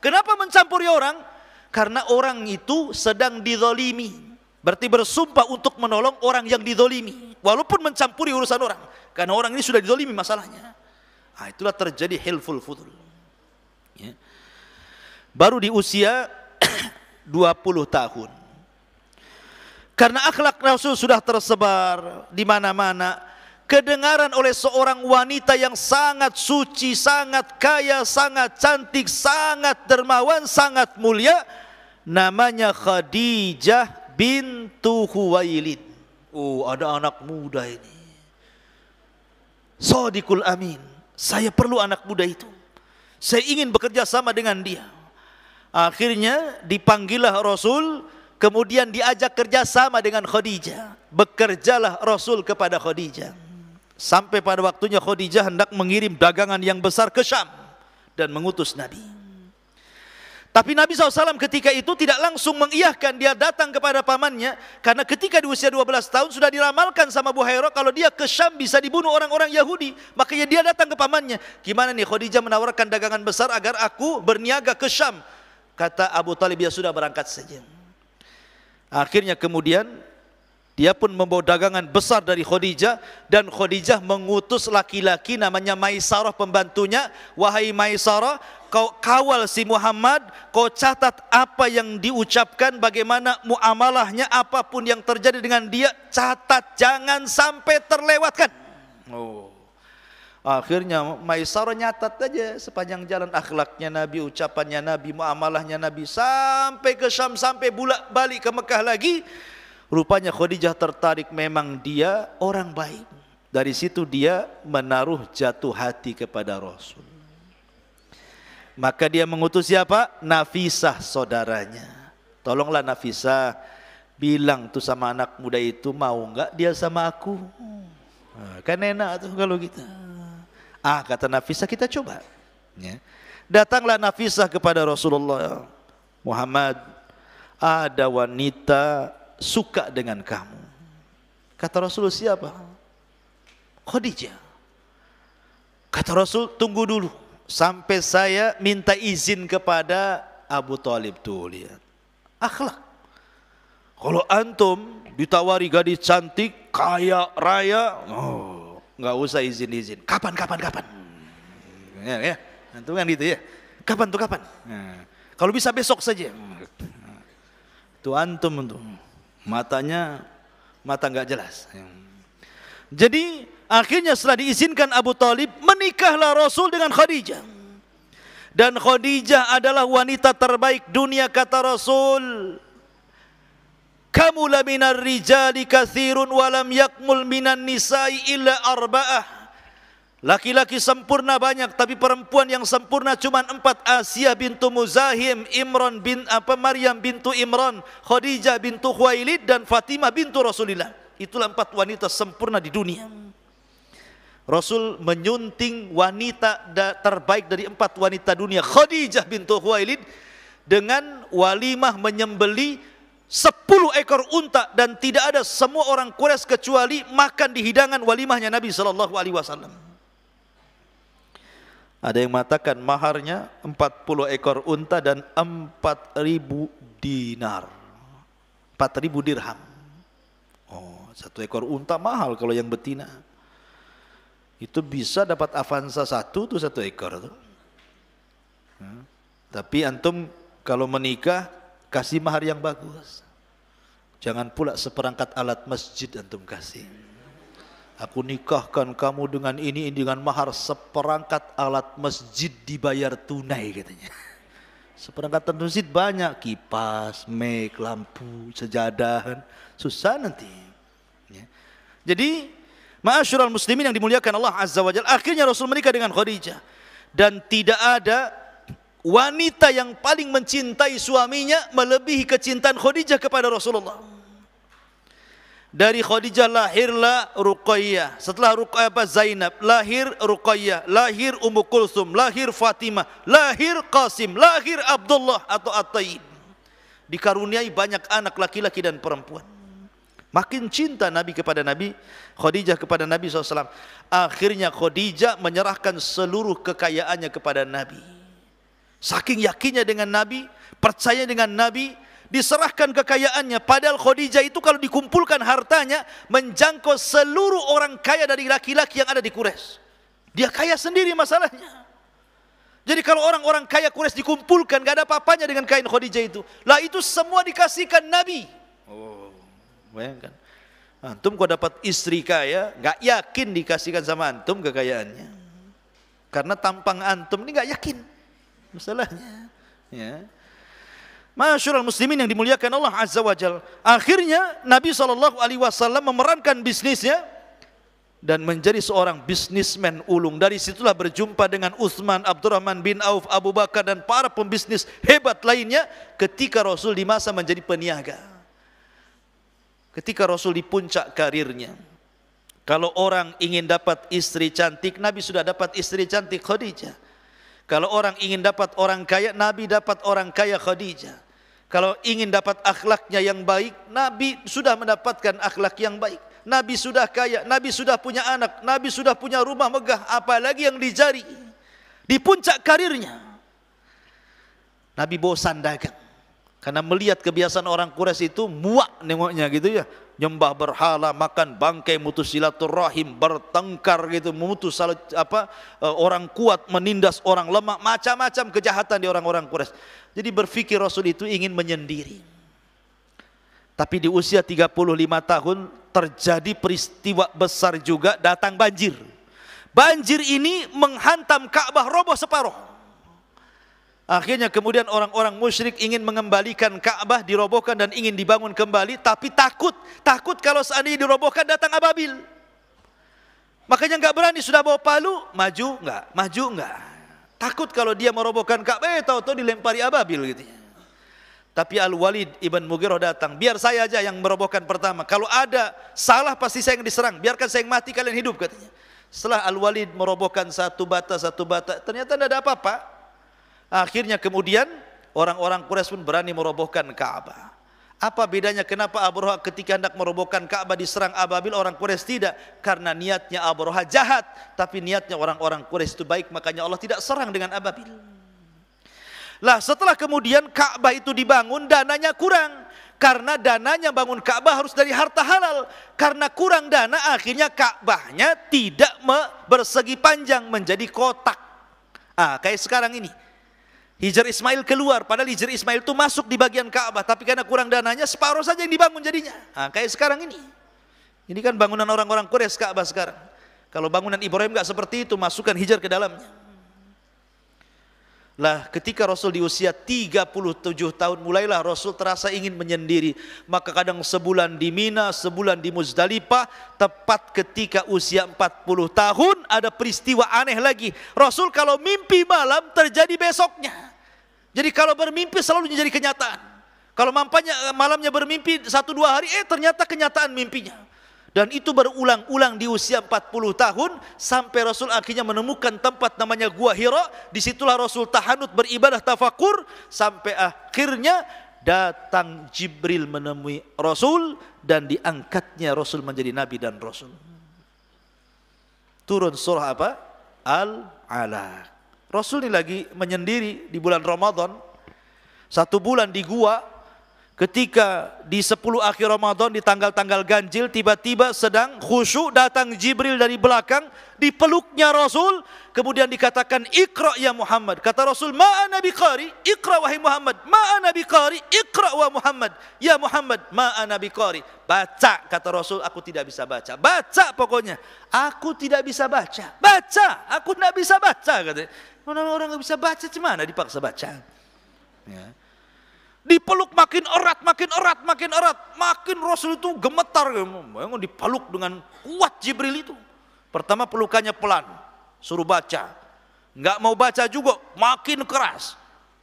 Kenapa mencampuri orang? Karena orang itu sedang dizalimi. Berarti bersumpah untuk menolong orang yang dizalimi. Walaupun mencampuri urusan orang. Karena orang ini sudah dizalimi masalahnya. Nah, itulah terjadi Hilful Fudul. Ya. Baru di usia 20 tahun. Karena akhlak Rasul sudah tersebar di mana-mana, kedengaran oleh seorang wanita yang sangat suci, sangat kaya, sangat cantik, sangat dermawan, sangat mulia, namanya Khadijah bintu Khuwailid. Oh, ada anak muda ini. Shadiqul Amin. Saya perlu anak muda itu. Saya ingin bekerja sama dengan dia. Akhirnya dipanggillah Rasul, kemudian diajak kerjasama dengan Khadijah. Bekerjalah Rasul kepada Khadijah. Sampai pada waktunya Khadijah hendak mengirim dagangan yang besar ke Syam dan mengutus Nabi. Tapi Nabi SAW ketika itu tidak langsung mengiyahkan, dia datang kepada pamannya. Karena ketika di usia 12 tahun sudah diramalkan sama Buhairah kalau dia ke Syam bisa dibunuh orang-orang Yahudi. Makanya dia datang ke pamannya. Gimana nih, Khadijah menawarkan dagangan besar agar aku berniaga ke Syam. Kata Abu Talib, ya sudah berangkat saja. Akhirnya kemudian dia pun membawa dagangan besar dari Khadijah. Dan Khadijah mengutus laki-laki namanya Maisarah pembantunya. Wahai Maisarah, kau kawal si Muhammad, kau catat apa yang diucapkan, bagaimana muamalahnya, apapun yang terjadi dengan dia, catat, jangan sampai terlewatkan. Oh. Akhirnya Maisarah nyatat aja sepanjang jalan akhlaknya Nabi, ucapannya Nabi, muamalahnya Nabi, sampai ke Syam, sampai balik ke Mekah lagi. Rupanya Khadijah tertarik, memang dia orang baik, Dari situ dia menaruh jatuh hati kepada Rasul. Maka dia mengutus siapa? Nafisah saudaranya. Tolonglah Nafisah, bilang tuh sama anak muda itu, mau enggak dia sama aku? Kan enak tuh kalau gitu. Kata Nafisah, kita coba. Ya. Datanglah Nafisah kepada Rasulullah. Muhammad, ada wanita suka dengan kamu. Kata Rasul, siapa? Khadijah. Kata Rasul, tunggu dulu sampai saya minta izin kepada Abu Thalib. Tuh lihat akhlak. Kalau antum ditawari gadis cantik, kaya raya, nggak usah izin. Kapan? Ya, antum kan gitu ya. Kapan tuh kapan? Kalau bisa besok saja. Tuh antum tuh matanya mata nggak jelas. Jadi akhirnya setelah diizinkan Abu Thalib, menikahlah Rasul dengan Khadijah. Dan Khadijah adalah wanita terbaik dunia, kata Rasul. Kamula minar rijali katsirun walam yakmul minan nisa'i illa arba'ah. Laki-laki sempurna banyak, tapi perempuan yang sempurna cuma 4. Asia bintu Muzahim, Maryam bintu Imran, Khadijah bintu Khuwailid, dan Fatimah bintu Rasulillah. Itulah 4 wanita sempurna di dunia. Rasul menyunting wanita terbaik dari 4 wanita dunia, Khadijah bintu Khuwailid, dengan walimah menyembeli 10 ekor unta, dan tidak ada semua orang Quraisy kecuali makan di hidangan walimahnya Nabi SAW. Ada yang mengatakan maharnya 40 ekor unta dan 4.000 dinar, 4.000 dirham. 1 ekor unta mahal kalau yang betina. Itu bisa dapat Avanza 1 tuh 1 ekor tuh. Tapi antum kalau menikah kasih mahar yang bagus. Jangan pula seperangkat alat masjid antum kasih. Aku nikahkan kamu dengan ini dengan mahar seperangkat alat masjid dibayar tunai katanya. Seperangkat masjid banyak, kipas, mic, lampu, sejadah, susah nanti. Jadi ma'asyiral muslimin yang dimuliakan Allah Azza wa Jalla, akhirnya Rasul menikah dengan Khadijah. Dan tidak ada wanita yang paling mencintai suaminya melebihi kecintaan Khadijah kepada Rasulullah. Dari Khadijah lahirlah Ruqayyah, setelah Ruqayyah Zainab, lahir Ruqayyah, lahir Ummu Kulsum, lahir Fatimah, lahir Qasim, lahir Abdullah atau At-Tayyib. Dikaruniai banyak anak laki-laki dan perempuan. Makin cinta Nabi kepada Nabi, Khadijah kepada Nabi SAW. Akhirnya Khadijah menyerahkan seluruh kekayaannya kepada Nabi. Saking yakinnya dengan Nabi, percaya dengan Nabi, diserahkan kekayaannya. Padahal Khadijah itu kalau dikumpulkan hartanya menjangkau seluruh orang kaya dari laki-laki yang ada di Quraisy. Dia kaya sendiri masalahnya. Jadi kalau orang-orang kaya Quraisy dikumpulkan, gak ada apa-apanya dengan kain Khadijah itu. Lah itu semua dikasihkan Nabi. Bayangkan, antum kok dapat istri kaya, gak yakin dikasihkan sama antum kekayaannya. Karena tampang antum ini gak yakin masalahnya. Ya. Ma'asyiral muslimin yang dimuliakan Allah Azza wa Jalla. Akhirnya Nabi SAW memerankan bisnisnya dan menjadi seorang bisnismen ulung. Dari situlah berjumpa dengan Utsman, Abdurrahman bin Auf, Abu Bakar, dan para pembisnis hebat lainnya ketika Rasul di masa menjadi peniaga. Ketika Rasul di puncak karirnya. Kalau orang ingin dapat istri cantik, Nabi sudah dapat istri cantik, Khadijah. Kalau orang ingin dapat orang kaya, Nabi dapat orang kaya, Khadijah. Kalau ingin dapat akhlaknya yang baik, Nabi sudah mendapatkan akhlak yang baik. Nabi sudah kaya, Nabi sudah punya anak, Nabi sudah punya rumah megah, apalagi yang dicari. Di puncak karirnya, Nabi bosan dagang. Karena melihat kebiasaan orang Quraisy itu muak nengoknya gitu ya. Nyembah berhala, makan bangkai, mutus silaturahim, bertengkar gitu, memutus orang kuat menindas orang lemah, macam-macam kejahatan di orang-orang Quraisy. Jadi berpikir Rasul itu ingin menyendiri. Tapi di usia 35 tahun terjadi peristiwa besar juga, datang banjir. Banjir ini menghantam Ka'bah, roboh separuh. Akhirnya kemudian orang-orang musyrik ingin mengembalikan Ka'bah, dirobohkan dan ingin dibangun kembali, tapi takut kalau seandainya dirobohkan datang ababil. Makanya nggak berani, sudah bawa palu, maju nggak. Takut kalau dia merobohkan Ka'bah, tahu-tahu dilempari ababil gitu. Tapi Al-Walid ibn Mughirah datang, biar saya aja yang merobohkan pertama. Kalau ada salah pasti saya yang diserang, biarkan saya yang mati, kalian hidup katanya. Setelah Al-Walid merobohkan satu bata, ternyata tidak ada apa-apa. Akhirnya kemudian orang-orang Quraisy pun berani merobohkan Ka'bah. Apa bedanya kenapa Abraha ketika hendak merobohkan Ka'bah diserang ababil, orang Quraisy tidak? Karena niatnya Abraha jahat, tapi niatnya orang-orang Quraisy itu baik, makanya Allah tidak serang dengan ababil. Lah setelah kemudian Ka'bah itu dibangun, dananya kurang. Karena dananya bangun Ka'bah harus dari harta halal. Karena kurang dana, akhirnya Ka'bahnya tidak bersegi panjang, menjadi kotak. Kayak sekarang ini. Hijr Ismail keluar, padahal Hijr Ismail itu masuk di bagian Ka'bah, tapi karena kurang dananya separuh saja yang dibangun jadinya. Kayak sekarang ini. Ini kan bangunan orang-orang Quraisy Ka'bah sekarang. Kalau bangunan Ibrahim enggak seperti itu, masukkan Hijr ke dalamnya. Lah ketika Rasul di usia 37 tahun mulailah Rasul terasa ingin menyendiri. Maka kadang sebulan di Mina, sebulan di Muzdalifah. Tepat ketika usia 40 tahun ada peristiwa aneh lagi. Rasul kalau mimpi malam terjadi besoknya. Jadi kalau bermimpi selalu menjadi kenyataan. Kalau malamnya bermimpi 1-2 hari, ternyata kenyataan mimpinya. Dan itu berulang-ulang di usia 40 tahun sampai Rasul akhirnya menemukan tempat namanya Gua Hira. Disitulah Rasul tahanut beribadah tafakur sampai akhirnya datang Jibril menemui Rasul dan diangkatnya Rasul menjadi Nabi dan Rasul. Turun surah apa? Al-Alaq. Rasul ini lagi menyendiri di bulan Ramadan. 1 bulan di gua. Ketika di 10 akhir Ramadan di tanggal-tanggal ganjil, tiba-tiba sedang khusyuk datang Jibril dari belakang, dipeluknya Rasul, kemudian dikatakan Iqra ya Muhammad. Kata Rasul, ma'ana biqari, Iqra wahai Muhammad. Ma'ana biqari, Iqra wa Muhammad. Ya Muhammad, ma'ana biqari. Baca, kata Rasul, aku tidak bisa baca. Baca pokoknya. Aku tidak bisa baca. Baca, aku tidak bisa baca, katanya. Orang-orang tidak bisa baca, gimana dipaksa baca? Ya. Dipeluk makin erat, makin Rasul itu gemetar, dipeluk dengan kuat Jibril itu. Pertama pelukannya pelan, suruh baca, nggak mau baca juga, makin keras,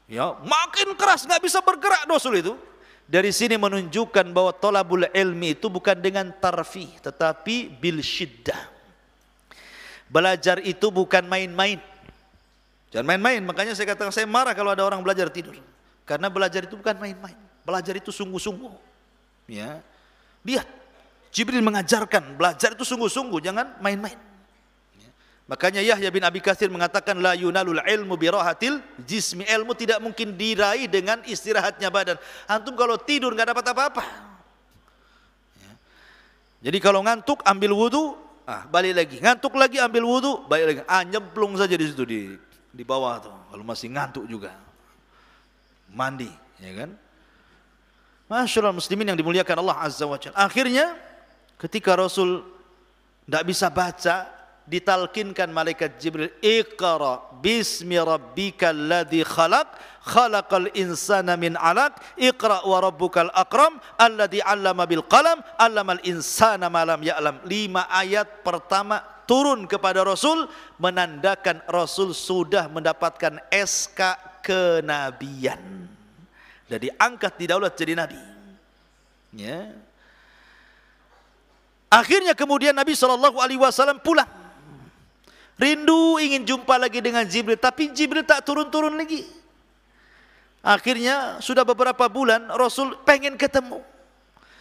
ya, makin keras, nggak bisa bergerak Rasul itu. Dari sini menunjukkan bahwa thalabul ilmi itu bukan dengan tarfih, tetapi bil syiddah. Belajar itu bukan main-main, jangan main-main. Makanya saya katakan saya marah kalau ada orang belajar tidur. Karena belajar itu bukan main-main. Belajar itu sungguh-sungguh. Ya. Lihat, Jibril mengajarkan belajar itu sungguh-sungguh, jangan main-main. Ya. Makanya Yahya bin Abi Katsir mengatakan la yunalul ilmu birahatil jismi. Ilmu tidak mungkin diraih dengan istirahatnya badan. Antum kalau tidur nggak dapat apa-apa. Ya. Jadi kalau ngantuk ambil wudu, balik lagi. Ngantuk lagi ambil wudu, balik lagi. Nyemplung saja di situ di bawah tuh. Kalau masih ngantuk juga. Mandi, ya kan? Masyaallah muslimin yang dimuliakan Allah Azza wa Jalla. Akhirnya ketika Rasul tidak bisa baca, ditalkinkan malaikat Jibril, Iqra bismi rabbikal ladzi khalaq, khalaqal insana min 'alaq, Iqra wa rabbukal akram, alladzi 'allama bil qalam, 'allamal insana ma lam ya'lam. 5 ayat pertama turun kepada Rasul menandakan Rasul sudah mendapatkan SK kenabian dan diangkat didaulat jadi nabi. Ya. Akhirnya kemudian Nabi SAW pulang. Rindu ingin jumpa lagi dengan Jibril, tapi Jibril tak turun-turun lagi. Akhirnya sudah beberapa bulan Rasul pengen ketemu.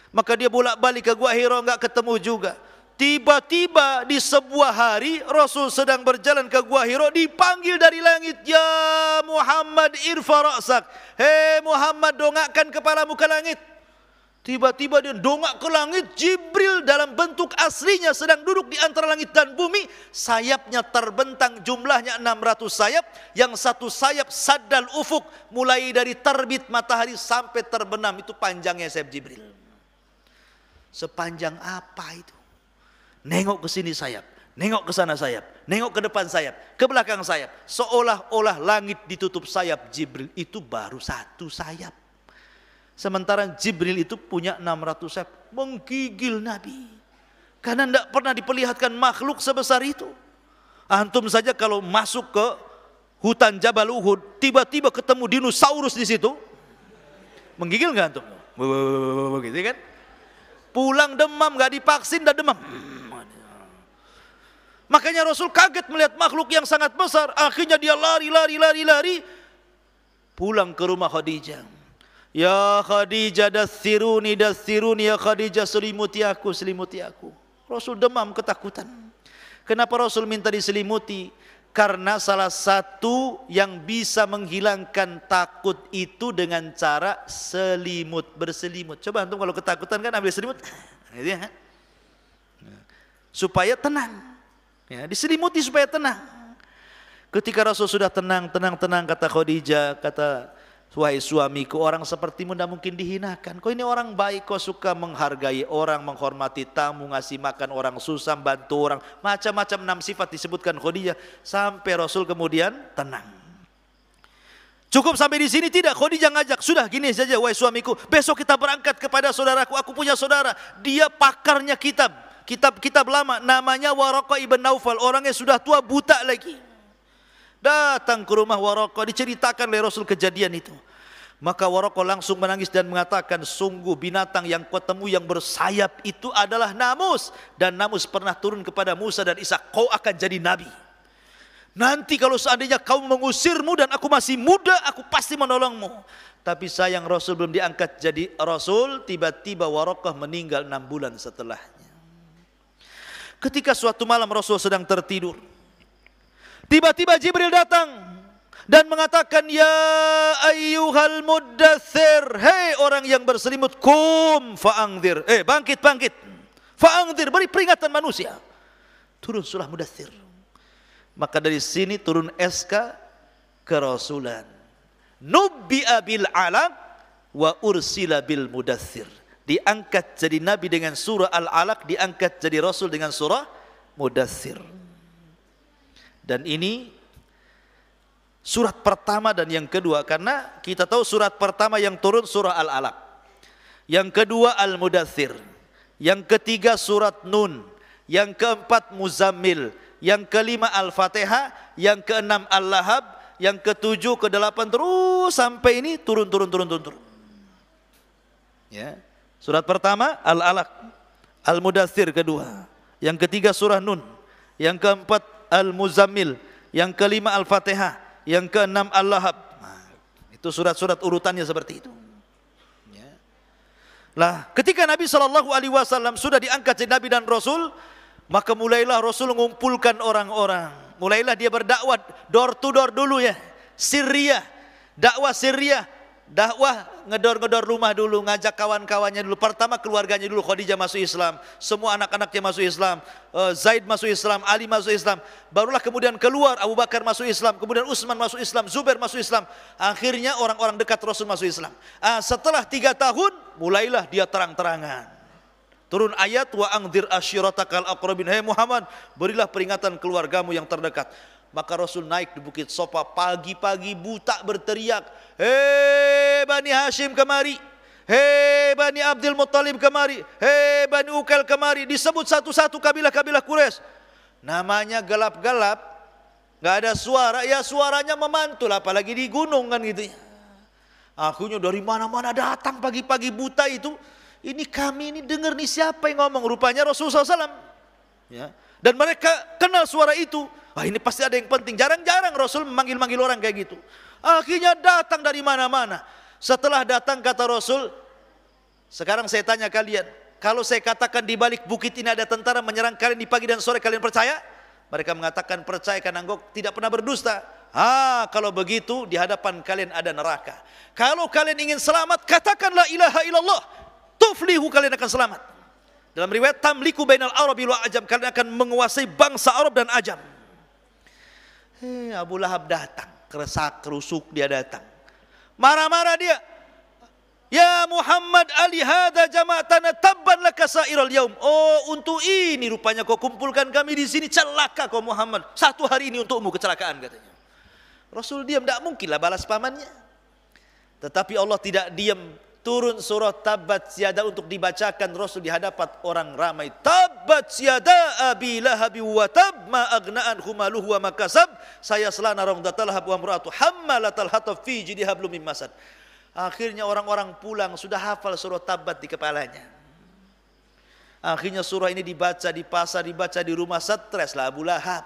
Maka dia bolak-balik ke Gua Hira, enggak ketemu juga. Tiba-tiba di sebuah hari Rasul sedang berjalan ke Gua Hira, dipanggil dari langit, ya Muhammad irfa ra'sak. Hei Muhammad, dongakkan kepalamu ke langit. Tiba-tiba dia dongak ke langit, Jibril dalam bentuk aslinya sedang duduk di antara langit dan bumi. Sayapnya terbentang, jumlahnya 600 sayap. Yang satu sayap saddal ufuk, mulai dari terbit matahari sampai terbenam, itu panjangnya sayap Jibril. Sepanjang apa itu? Nengok ke sini sayap, nengok ke sana sayap, nengok ke depan sayap, ke belakang sayap. Seolah-olah langit ditutup sayap. Jibril itu baru 1 sayap. Sementara Jibril itu punya 600 sayap, menggigil Nabi. Karena tidak pernah diperlihatkan makhluk sebesar itu. Antum saja kalau masuk ke hutan Jabal Uhud, tiba-tiba ketemu dinosaurus di situ, menggigil nggak antum? Gitu kan? Pulang demam, nggak divaksin dan demam. Makanya Rasul kaget melihat makhluk yang sangat besar. Akhirnya dia lari, pulang ke rumah Khadijah. Ya Khadijah, dathiruni ya Khadijah, selimuti aku. Rasul demam, ketakutan. Kenapa Rasul minta diselimuti? Karena salah satu yang bisa menghilangkan takut itu dengan cara berselimut. Coba antum kalau ketakutan kan ambil selimut, gitu ya, supaya tenang. Ya, diselimuti supaya tenang. Ketika Rasul sudah tenang, kata Khadijah, kata, wahai suamiku, orang sepertimu tidak mungkin dihinakan. Kau ini orang baik, kau suka menghargai orang, menghormati tamu, ngasih makan orang susah, bantu orang, macam-macam 6 sifat disebutkan Khadijah. Sampai Rasul kemudian tenang. Cukup sampai di sini? Tidak. Khadijah ngajak, sudah gini saja, wahai suamiku, besok kita berangkat kepada saudaraku. Aku punya saudara, dia pakarnya kitab lama, namanya Waraqah ibn Naufal. Orangnya sudah tua, buta lagi. Datang ke rumah Waraqah, diceritakan oleh Rasul kejadian itu. Maka Waraqah langsung menangis dan mengatakan, sungguh binatang yang kau temui yang bersayap itu adalah namus. Dan namus pernah turun kepada Musa dan Isa. Kau akan jadi nabi. Nanti kalau seandainya kau mengusirmu dan aku masih muda, aku pasti menolongmu. Tapi sayang Rasul belum diangkat jadi Rasul. Tiba-tiba Waraqah meninggal 6 bulan setelahnya. Ketika suatu malam Rasul sedang tertidur, tiba-tiba Jibril datang dan mengatakan, ya ayyuhal muddathir, hei orang yang berselimut, kum fa'angzir, bangkit, fa'angzir, beri peringatan manusia. Turun surah Mudaththir. Maka dari sini turun SK kerasulan. Nubbi'a bil alaq wa ursila bil mudaththir. Diangkat jadi nabi dengan surah Al-Alaq, diangkat jadi rasul dengan surah Mudaththir. Dan ini surat pertama dan yang kedua, karena kita tahu surat pertama yang turun surah Al-Alaq, yang kedua Al-Mudaththir, yang ketiga surat Nun, yang keempat Muzammil, yang kelima Al-Fatihah, yang keenam Al-Lahab, yang ketujuh, ke-8 terus sampai ini turun. Ya. Surat pertama Al-Alaq, Al-Mudaththir kedua, yang ketiga surah Nun, yang keempat Al-Muzammil, yang kelima Al-Fatihah, yang keenam Al-Lahab. Nah, itu surat-surat urutannya seperti itu. Ya. Lah, ketika Nabi SAW sudah diangkat jadi Nabi dan Rasul, maka mulailah Rasul mengumpulkan orang-orang. Mulailah dia berdakwah door to door dulu ya. Syria, dakwah Syria. Dakwah ngedor-ngedor rumah dulu, ngajak kawan-kawannya dulu. Pertama keluarganya dulu, Khadijah masuk Islam, semua anak-anaknya masuk Islam, Zaid masuk Islam, Ali masuk Islam. Barulah kemudian keluar Abu Bakar masuk Islam, kemudian Utsman masuk Islam, Zubair masuk Islam. Akhirnya orang-orang dekat Rasul masuk Islam. Setelah 3 tahun mulailah dia terang-terangan. Turun ayat wa angdzir ashiratakal aqrabin. Hai Muhammad, berilah peringatan keluargamu yang terdekat. Maka Rasul naik di Bukit Sofa, pagi-pagi buta berteriak, hei Bani Hashim kemari, hei Bani Abdul Muttalib kemari, hei Bani Ukail kemari. Disebut satu-satu kabilah-kabilah Quraisy. Namanya gelap-gelap, gak ada suara, ya suaranya memantul, apalagi di gunung kan gitu ya. Akhirnya dari mana-mana datang pagi-pagi buta itu. Ini kami ini dengar nih siapa yang ngomong, rupanya Rasulullah SAW. Ya. Dan mereka kenal suara itu. Wah, ini pasti ada yang penting. Jarang-jarang Rasul memanggil-manggil orang kayak gitu. Akhirnya datang dari mana-mana. Setelah datang kata Rasul, sekarang saya tanya kalian, kalau saya katakan di balik bukit ini ada tentara menyerang kalian di pagi dan sore, kalian percaya? Mereka mengatakan percaya karena engkau tidak pernah berdusta. Kalau begitu di hadapan kalian ada neraka. Kalau kalian ingin selamat, katakan la ilaha illallah. Tuflihu, kalian akan selamat. Dalam riwayat tamliku bainal arabi wal ajam, kalian akan menguasai bangsa Arab dan Ajam. Abu Lahab datang, kerusak dia datang. Marah-marah dia. Ya Muhammad, ali hadza jama'atana tabban laka sa'iral yaum. Oh, untuk ini rupanya kau kumpulkan kami di sini, celaka kau Muhammad. Satu hari ini untukmu kecelakaan katanya. Rasul diam, tidak mungkinlah balas pamannya. Tetapi Allah tidak diam turun surah Tabbat Yada untuk dibacakan Rasul di hadapan orang ramai. Tabbat Yada Abi Lahab wa tab ma aghna anhu maluhu wa ma kasab sayasla naran dzatal lahab wa imra'atu hammalatal hatab fi jidha hablum min masad. Akhirnya orang-orang pulang sudah hafal surah Tabbat di kepalanya. Akhirnya surah ini dibaca di pasar, dibaca di rumah, stres lah Abu Lahab.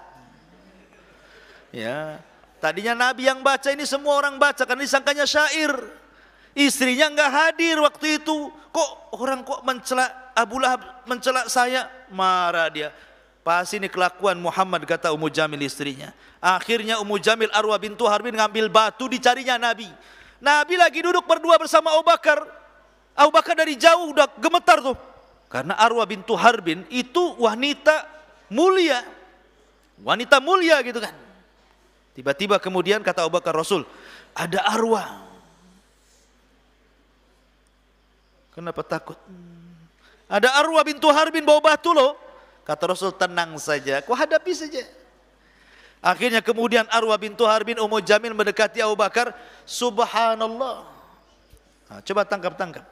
Ya, tadinya Nabi yang baca, ini semua orang baca karena disangkanya syair. Istrinya enggak hadir waktu itu. Kok orang kok mencela Abu Lahab, mencela saya? Marah dia. Pas ini kelakuan Muhammad, kata Ummu Jamil istrinya. Akhirnya Ummu Jamil Arwah bintu Harbin ngambil batu dicarinya Nabi. Nabi lagi duduk berdua bersama Abu Bakar. Abu Bakar dari jauh udah gemetar tuh. Karena Arwah bintu Harbin itu wanita mulia. Wanita mulia gitu kan. Tiba-tiba kemudian kata Abu Bakar, Rasul, ada Arwah. Kenapa takut? Ada Arwah bintu Harbin bawa batu loh. Kata Rasul, tenang saja, kau hadapi saja. Akhirnya kemudian Arwah bintu Harbin, Ummu Jamil mendekati Abu Bakar. Subhanallah. Nah, coba tangkap. Tangkap.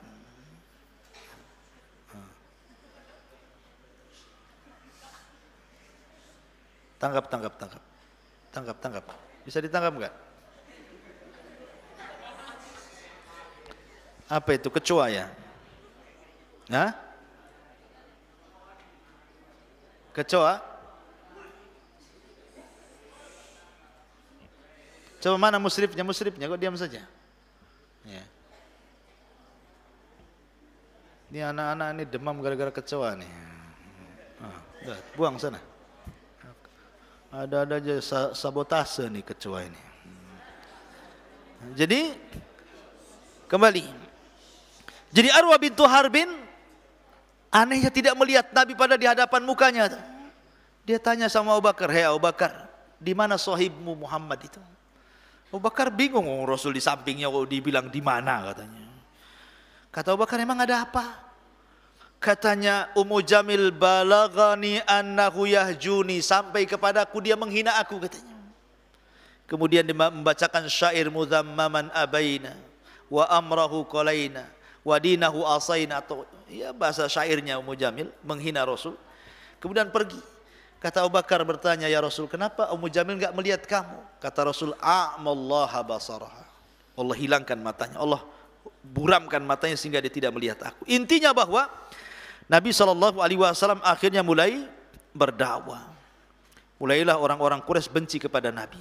Bisa ditangkap enggak? Apa itu? Kecoa ya? Hah? Kecoa? Coba mana musrifnya kok diam saja? Ya. Ini anak-anak ini demam gara-gara kecoa nih. Udah, buang sana. Ada aja sabotase nih kecoa ini. Jadi kembali. Jadi Arwah bintu Harbin anehnya tidak melihat Nabi pada di hadapan mukanya. Dia tanya sama Abu Bakar, "Hei Abu Bakar, di mana sahibmu Muhammad itu?" Abu Bakar bingung, Rasul di sampingnya kok dibilang di mana katanya. Kata Abu Bakar, "Emang ada apa?" Katanya Ummu Jamil, balagani annahu yahjuni, sampai kepadaku dia menghina aku katanya. Kemudian dia membacakan syair muzammaman abaina wa amrahu qalaina wa dinahu asaina, atau ya bahasa syairnya Ummu Jamil menghina Rasul. Kemudian pergi. Kata Abu Bakar bertanya, "Ya Rasul, kenapa Ummu Jamil enggak melihat kamu?" Kata Rasul, "A'mallaha basaraha." Allah hilangkan matanya, Allah buramkan matanya sehingga dia tidak melihat aku. Intinya bahwa Nabi SAW akhirnya mulai berdakwah. Mulailah orang-orang Quraisy benci kepada Nabi.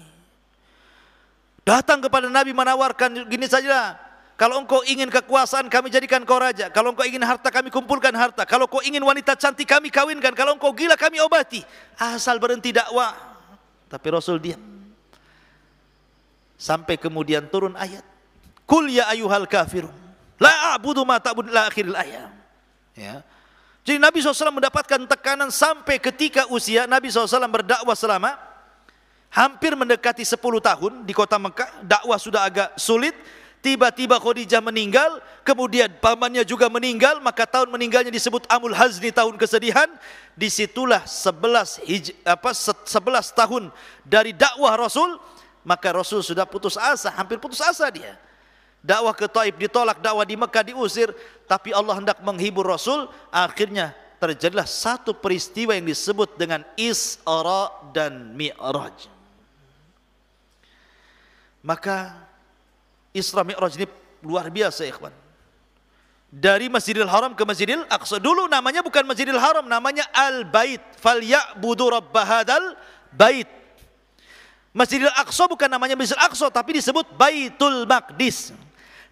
Datang kepada Nabi menawarkan, gini saja, kalau engkau ingin kekuasaan kami jadikan kau raja. Kalau engkau ingin harta kami kumpulkan harta. Kalau engkau ingin wanita cantik kami kawinkan. Kalau engkau gila kami obati. Asal berhenti dakwah. Tapi Rasul diam. Sampai kemudian turun ayat. Kul ya ayyuhal kafirun. La a'budu ma ta'budun la akhiril ayat. Ya. Jadi Nabi SAW mendapatkan tekanan sampai ketika usia Nabi SAW berdakwah selama hampir mendekati 10 tahun di kota Mekah. Dakwah sudah agak sulit. Tiba-tiba Khadijah meninggal, kemudian pamannya juga meninggal, maka tahun meninggalnya disebut Amul Hazni, tahun kesedihan. Disitulah 11 tahun dari dakwah Rasul, maka Rasul sudah putus asa, hampir putus asa dia. Dakwah ke Taif ditolak, dakwah di Mekah diusir, tapi Allah hendak menghibur Rasul. Akhirnya terjadilah satu peristiwa yang disebut dengan Isra dan Mi'raj. Maka Isra Mi'raj ini luar biasa ikhwan. Dari Masjidil Haram ke Masjidil Aqsa. Dulu namanya bukan Masjidil Haram, namanya Al-Bait. Falya'budu rabb hadzal bait. Masjidil Aqsa bukan namanya Masjidil Aqsa, tapi disebut Baitul Maqdis.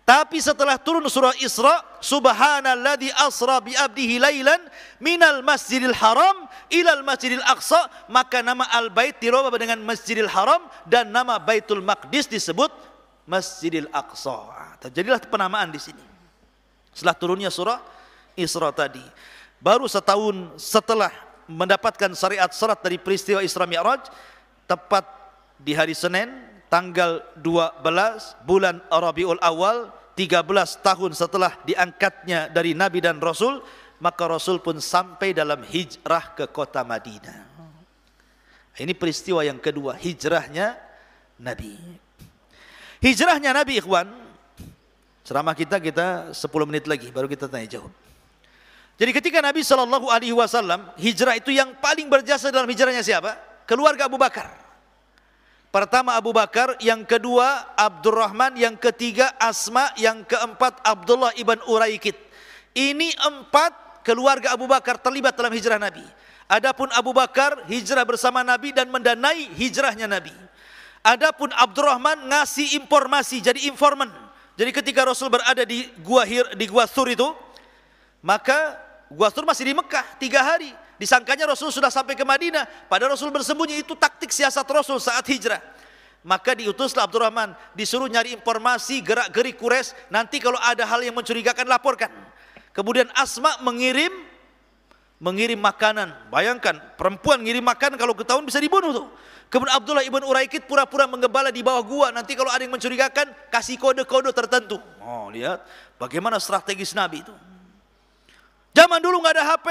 Tapi setelah turun surah Isra, subhanalladzi asra bi abdihi lailan minal Masjidil Haram ilal Masjidil Aqsa, maka nama Al-Bait dirubah dengan Masjidil Haram dan nama Baitul Maqdis disebut Masjidil Aqsa. Terjadilah penamaan di sini. Setelah turunnya surah Isra tadi, baru setahun setelah mendapatkan syariat syarat dari peristiwa Isra Mi'raj, tepat di hari Senin tanggal 12 bulan Rabiul Awal, 13 tahun setelah diangkatnya dari Nabi dan Rasul, maka Rasul pun sampai dalam hijrah ke kota Madinah. Ini peristiwa yang kedua, hijrahnya Nabi. Hijrahnya Nabi ikhwan Ceramah kita 10 menit lagi baru kita tanya jawab. Jadi ketika Nabi SAW hijrah, itu yang paling berjasa dalam hijrahnya siapa? Keluarga Abu Bakar. Pertama Abu Bakar, yang kedua Abdurrahman, yang ketiga Asma, yang keempat Abdullah ibn Uraikid. Ini 4 keluarga Abu Bakar terlibat dalam hijrah Nabi. Adapun Abu Bakar hijrah bersama Nabi dan mendanai hijrahnya Nabi. Adapun Abdurrahman ngasih informasi, jadi informan. Jadi ketika Rasul berada di Gua Thur itu, maka Gua Thur masih di Mekah 3 hari. Disangkanya Rasul sudah sampai ke Madinah, padahal Rasul bersembunyi. Itu taktik siasat Rasul saat hijrah. Maka diutuslah Abdurrahman, disuruh nyari informasi gerak-gerik Quraisy, nanti kalau ada hal yang mencurigakan laporkan. Kemudian Asma mengirim makanan. Bayangkan, perempuan ngirim makanan kalau ketahuan bisa dibunuh tuh. Kemudian Abdullah ibn Uraikid pura-pura menggembala di bawah gua, nanti kalau ada yang mencurigakan kasih kode-kode tertentu. Oh, lihat bagaimana strategis Nabi itu. Zaman dulu nggak ada HP.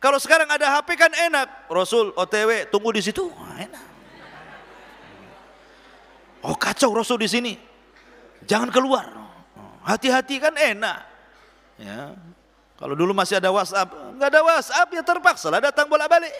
Kalau sekarang ada HP kan enak. Rasul OTW tunggu di situ, enak. Oh, kacau Rasul di sini, jangan keluar, hati-hati kan enak. Ya, kalau dulu masih ada WhatsApp, nggak ada WhatsApp ya terpaksa lah datang bolak-balik.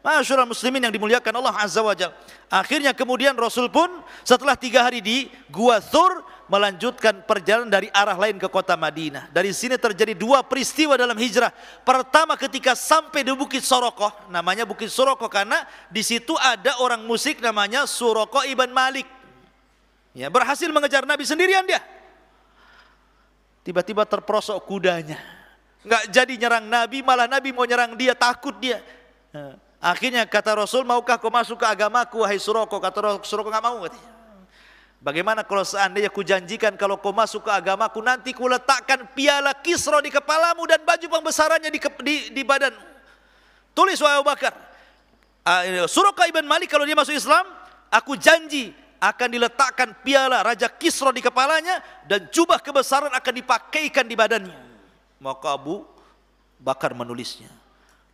Masyaallah muslimin yang dimuliakan Allah Azza wa Jalla. Akhirnya kemudian Rasul pun setelah 3 hari di Gua Thur melanjutkan perjalanan dari arah lain ke kota Madinah. Dari sini terjadi 2 peristiwa dalam hijrah. Pertama ketika sampai di Bukit Sorokoh, namanya Bukit Sorokoh karena di situ ada orang musik namanya Suraqah ibn Malik. Ya, berhasil mengejar Nabi sendirian dia. Tiba-tiba terperosok kudanya. Nggak jadi nyerang Nabi, malah Nabi mau nyerang dia, takut dia. Akhirnya kata Rasul, maukah kau masuk ke agamaku wahai Suraqah? Kata Suraqah, nggak mau katanya. Bagaimana kalau seandainya ku janjikan kalau kau masuk ke agamaku nanti ku letakkan piala Kisra di kepalamu dan baju pembesarannya di badanmu. Tulis wahai Abu Bakar, Suraqah ibn Malik kalau dia masuk Islam, aku janji akan diletakkan piala Raja Kisra di kepalanya dan jubah kebesaran akan dipakaikan di badannya. Maka Abu Bakar menulisnya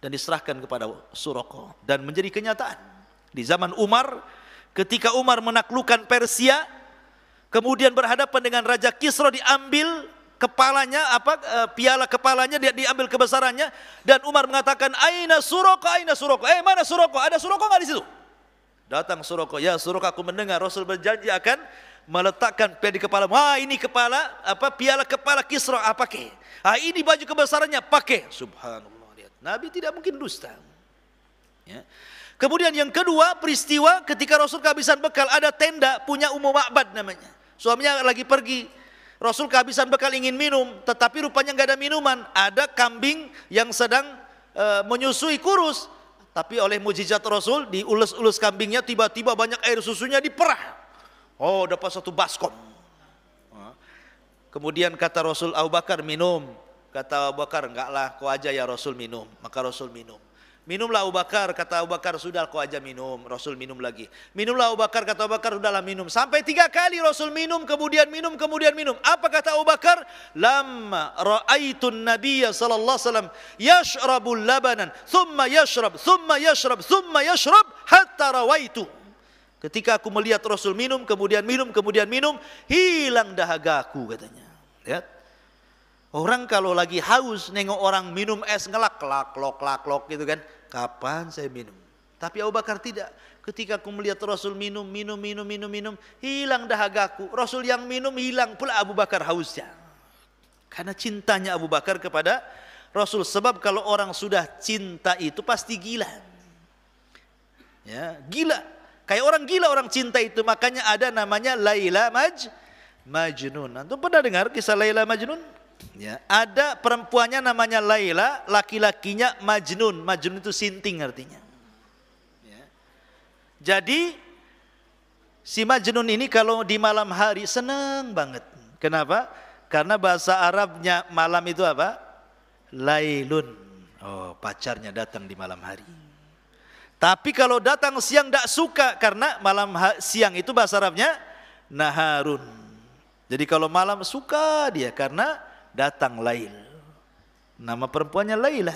dan diserahkan kepada Suraqah, dan menjadi kenyataan di zaman Umar. Ketika Umar menaklukkan Persia, kemudian berhadapan dengan Raja Kisra, diambil kepalanya, piala kepalanya diambil kebesarannya, dan Umar mengatakan, aina Suraqah, aina Suraqah, mana Suraqah, ada Suraqah nggak di situ? Datang Suraqah, ya Suraqah, aku mendengar Rasul berjanji akan meletakkan piala di kepala. Ini piala kepala Kisra, pakai. Ini baju kebesarannya, pakai. Subhanallah. Nabi tidak mungkin dusta. Ya. Kemudian yang kedua peristiwa ketika Rasul kehabisan bekal, ada tenda punya Ummu Ma'bad namanya. Suaminya lagi pergi. Rasul kehabisan bekal ingin minum, tetapi rupanya nggak ada minuman. Ada kambing yang sedang menyusui kurus. Tapi oleh mujizat Rasul diulus-ulus kambingnya, tiba-tiba banyak air susunya diperah. Oh, dapat 1 baskom. Kemudian kata Rasul, Abu Bakar minum. Kata Abu Bakar, enggaklah, kau aja ya Rasul minum. Maka Rasul minum. Minumlah Abu Bakar, kata Abu Bakar, sudah kau aja minum. Rasul minum lagi. Minumlah Abu Bakar, kata Abu Bakar, sudahlah minum. Sampai 3 kali Rasul minum, kemudian minum, kemudian minum. Apa kata Abu Bakar? Lamma ra'aitun nabiyya sallallahu alaihi wasallam yashrabul labanan, thumma yashrab, thumma yashrab, thumma yashrab, hatta rawaitu. Ketika aku melihat Rasul minum, kemudian minum, kemudian minum, hilang dahagaku, katanya. Lihat. Orang kalau lagi haus nengok orang minum es ngelak, lak gitu kan. Kapan saya minum? Tapi Abu Bakar tidak. Ketika aku melihat Rasul minum, hilang dahagaku. Rasul yang minum, hilang pula Abu Bakar hausnya. Karena cintanya Abu Bakar kepada Rasul. Sebab kalau orang sudah cinta itu pasti gila. Ya, gila. Kayak orang gila orang cinta itu. Makanya ada namanya Laila Majnun. Antum pernah dengar kisah Laila Majnun? Ya, ada perempuannya namanya Laila, laki-lakinya Majnun. Majnun itu sinting artinya. Ya. Jadi si Majnun ini kalau di malam hari senang banget. Kenapa? Karena bahasa Arabnya malam itu apa? Lailun. Oh, pacarnya datang di malam hari. Tapi kalau datang siang tidak suka, karena siang itu bahasa Arabnya naharun. Jadi kalau malam suka dia karena datang Lail. Nama perempuannya Laila.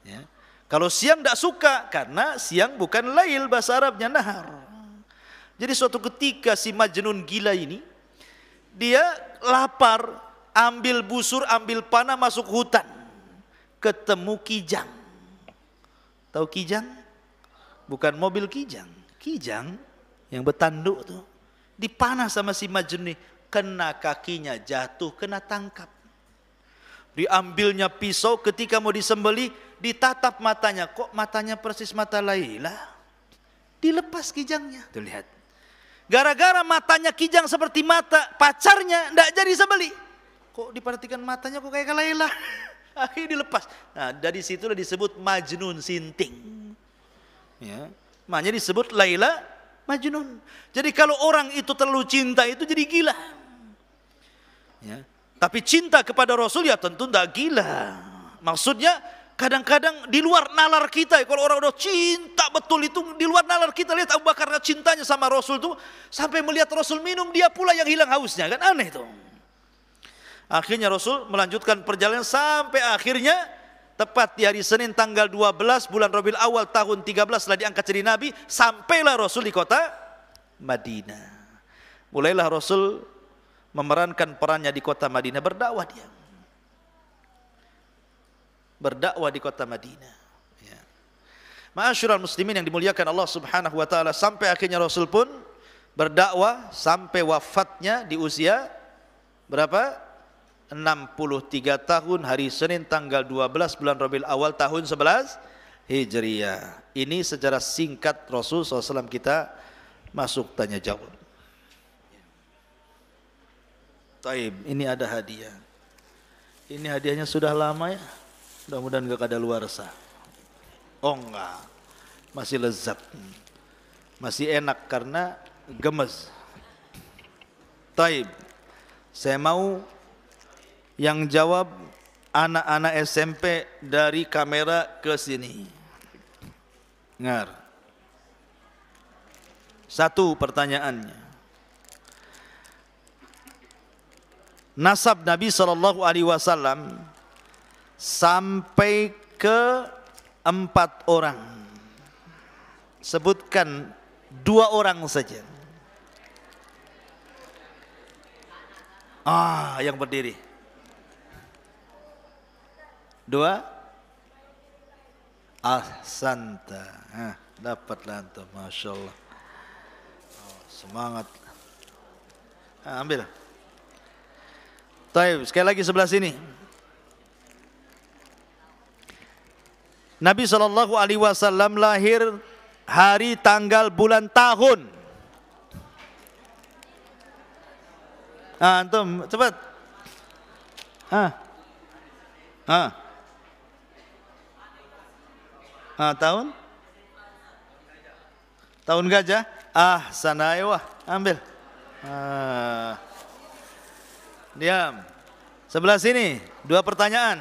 Ya. Kalau siang tidak suka karena siang bukan Lail, bahasa Arabnya nahar. Jadi suatu ketika si Majnun gila ini, dia lapar, ambil busur, ambil panah, masuk hutan. Ketemu kijang. Tahu kijang? Bukan mobil kijang. Kijang yang bertanduk tuh. Dipanah sama si Majnun ini. Kena kakinya, jatuh, kena tangkap. Diambilnya pisau, ketika mau disembeli, ditatap matanya. Kok matanya persis mata Laila? Dilepas kijangnya. Tuh lihat. Gara-gara matanya kijang seperti mata pacarnya, tidak jadi sembeli. Kok diperhatikan matanya kok kayak Laila? Akhirnya dilepas. Nah, dari situlah disebut Majnun Sinting. Ya, makanya disebut Laila Majnun. Jadi kalau orang itu terlalu cinta itu jadi gila. Ya. Tapi cinta kepada Rasul ya tentu tidak gila. Maksudnya kadang-kadang di luar nalar kita. Kalau orang udah cinta betul itu di luar nalar kita. Lihat Abu Bakar cintanya sama Rasul itu sampai melihat Rasul minum, dia pula yang hilang hausnya. Kan aneh itu. Akhirnya Rasul melanjutkan perjalanan sampai akhirnya tepat di hari Senin tanggal 12 bulan Rabiul Awal tahun 13 setelah diangkat jadi Nabi, sampailah Rasul di kota Madinah. Mulailah Rasul memerankan perannya di kota Madinah, berdakwah dia. Berdakwah di kota Madinah. Ya. Ma'asyiral muslimin yang dimuliakan Allah Subhanahu wa taala, sampai akhirnya Rasul pun berdakwah sampai wafatnya di usia berapa? 63 tahun hari Senin tanggal 12 bulan Rabiul Awal tahun 11 Hijriah. Ini secara singkat Rasul SAW kita masuk tanya jawab. Taib, ini ada hadiah. Ini hadiahnya sudah lama ya. Mudah-mudahan gak kadaluarsa. Oh enggak, masih lezat, masih enak karena gemes. Taib, saya mau yang jawab anak-anak SMP dari kamera ke sini. Ngar. Satu pertanyaannya. Nasab Nabi SAW sampai ke 4 orang. Sebutkan 2 orang saja. Yang berdiri. 2. Ahsanta. Dapatlah antum, Masya Allah. Semangat. Ambil. Taib, sekali lagi sebelah sini. Nabi SAW lahir hari, tanggal, bulan, tahun. Antum cepat. Tahun? Tahun gajah? Sana ayo, ambil. Diam. Sebelah sini, 2 pertanyaan.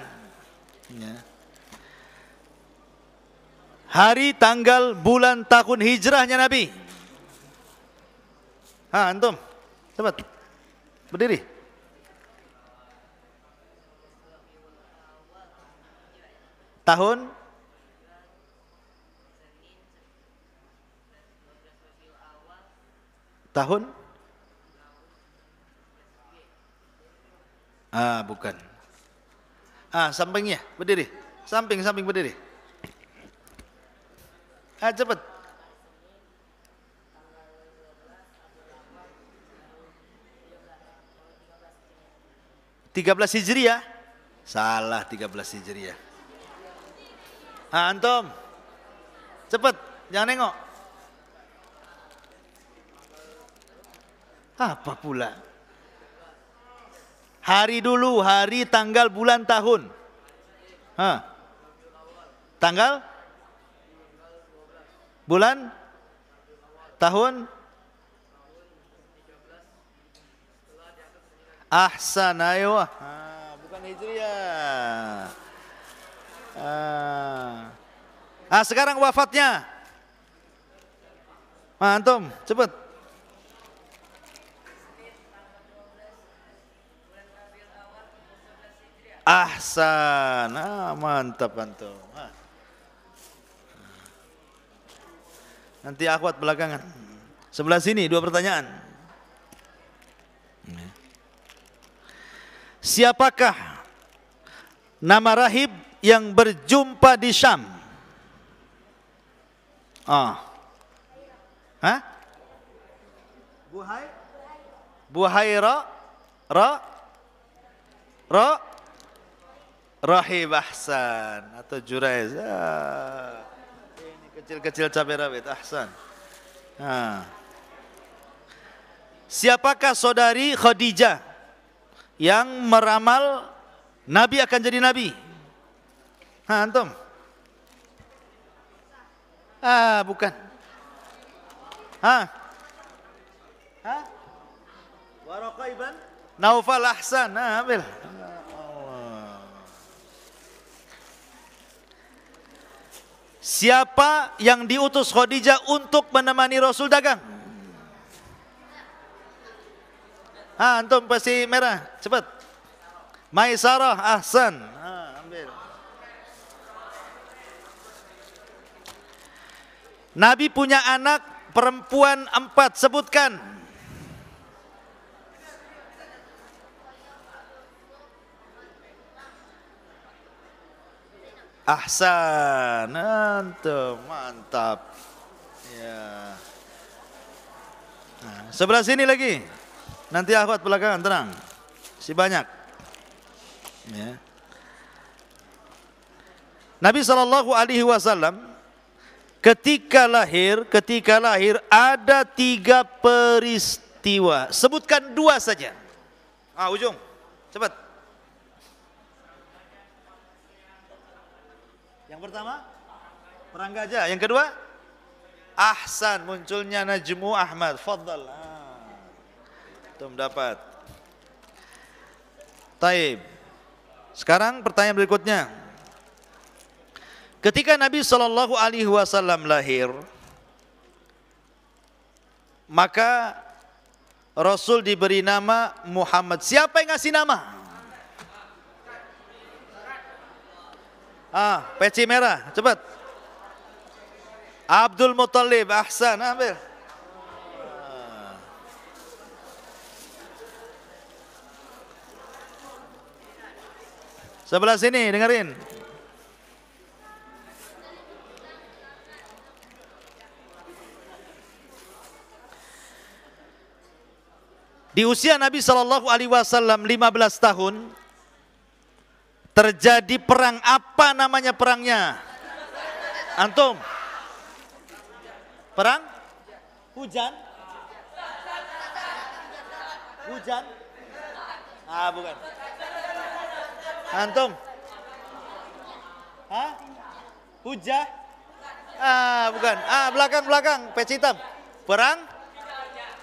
Ya. Hari, tanggal, bulan, tahun hijrahnya Nabi. Antum, cepat. Berdiri. Tahun? Tahun? Bukan. Sampingnya, berdiri. Samping berdiri. Cepat. 13 Hijriah. Salah, 13 Hijriah. Antum. Cepat, jangan nengok. Apa pula? Hari dulu, hari, tanggal, bulan, tahun. Tanggal? Bulan? Tahun? Ahsan, ayo. Bukan Hijriah. Sekarang wafatnya. Antum, cepat. Ahsan, mantap antum. Nanti akhwat belakangan. Sebelah sini dua pertanyaan. Siapakah nama rahib yang berjumpa di Syam? Buhaira Rahib ahsan atau Juraiz. Ini kecil-kecil cabai rawit ahsan. Siapakah saudari Khadijah yang meramal Nabi akan jadi nabi? Antum? Bukan. Waraqah ibn Naufal ahsan. Ambil. Siapa yang diutus Khadijah untuk menemani Rasul dagang? Antum pasti merah, cepat. Maisarah ahsan. Ambil. Nabi punya anak perempuan 4, sebutkan. Ahsan, antum mantap. Ya. Sebelah sini lagi. Nanti akhwat belakangan, tenang. Si banyak. Ya. Nabi SAW ketika lahir ada 3 peristiwa. Sebutkan 2 saja. Ujung, cepat. Yang pertama, perang gajah. Yang kedua, ahsan, munculnya Najmu Ahmad. Fadhal. Tum dapat. Taib. Sekarang pertanyaan berikutnya. Ketika Nabi SAW lahir, maka Rasul diberi nama Muhammad. Siapa yang ngasih nama? Peci merah, cepat. Abdul Muttalib, ahsan, ambil. Sebelah sini, dengerin. Di usia Nabi SAW 15 tahun, terjadi perang. Apa namanya perangnya? Antum? Perang? Hujan? Hujan? Bukan. Antum? Hujah? Bukan. Belakang, peci hitam. Perang?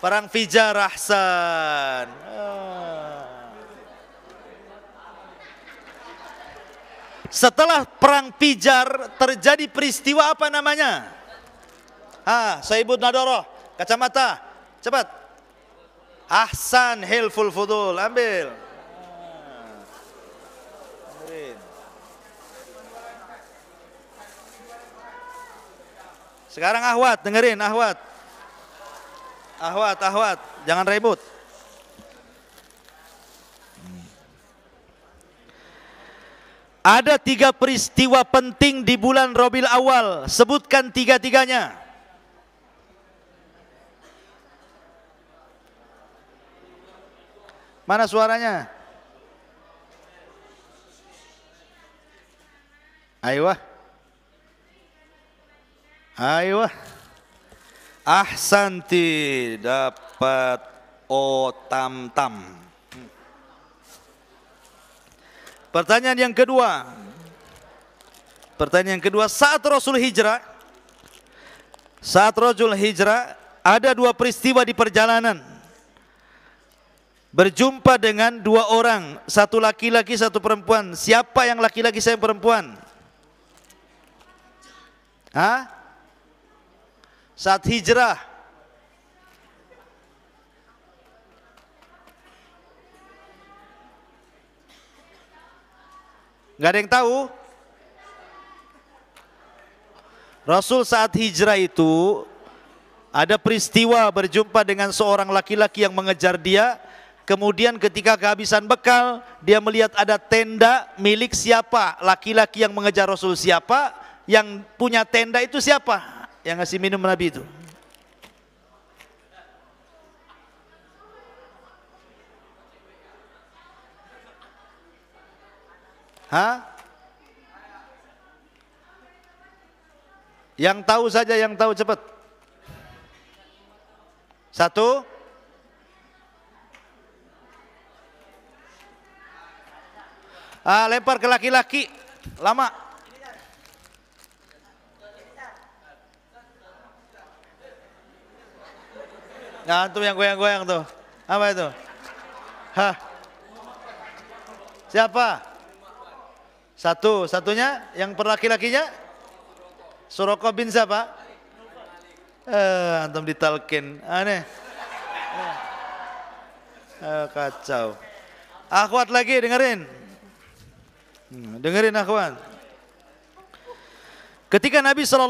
Perang Fijar, ahsan. Setelah perang Fijar terjadi peristiwa apa namanya? Saibud Nadoroh, kacamata, cepat. Ahsan, Hilful Fudul, ambil. Sekarang ahwat, dengerin ahwat. Ahwat, jangan ribut. Ada 3 peristiwa penting di bulan Rabiul Awal. Sebutkan 3-tiganya. Mana suaranya? Ayo. Ahsanti, dapat otam-tam. Pertanyaan yang kedua. Saat Rasul hijrah, ada 2 peristiwa di perjalanan. Berjumpa dengan 2 orang, 1 laki-laki, 1 perempuan. Siapa yang laki-laki, siapa yang perempuan? Saat hijrah. Gak ada yang tahu? Rasul saat hijrah itu Ada peristiwa berjumpa dengan seorang laki-laki yang mengejar dia. Kemudian ketika kehabisan bekal, dia melihat ada tenda milik siapa? Laki-laki yang mengejar Rasul siapa? Yang punya tenda itu siapa? Yang ngasih minum Nabi itu. Hah? Yang tahu saja, yang tahu cepat. Satu. Lempar ke laki-laki. Lama. Nah, antum yang goyang-goyang tuh. Apa itu? Hah? Siapa? Satu. Satunya yang per laki-lakinya? Suroko bin siapa? Antum ditalkin. Aneh. Kacau. Akhwat lagi dengerin. Dengerin akhwat. Ketika Nabi SAW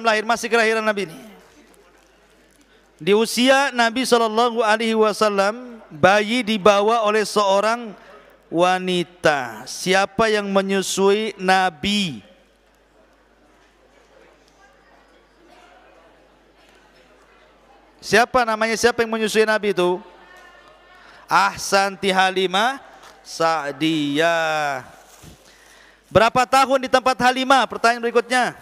lahir, masih kelahiran Nabi ini. Di usia Nabi SAW, bayi dibawa oleh seorang wanita. Siapa yang menyusui Nabi? Siapa namanya? Siapa yang menyusui Nabi itu? Ahsanti Halimah Sa'diyah. Berapa tahun di tempat Halimah? Pertanyaan berikutnya.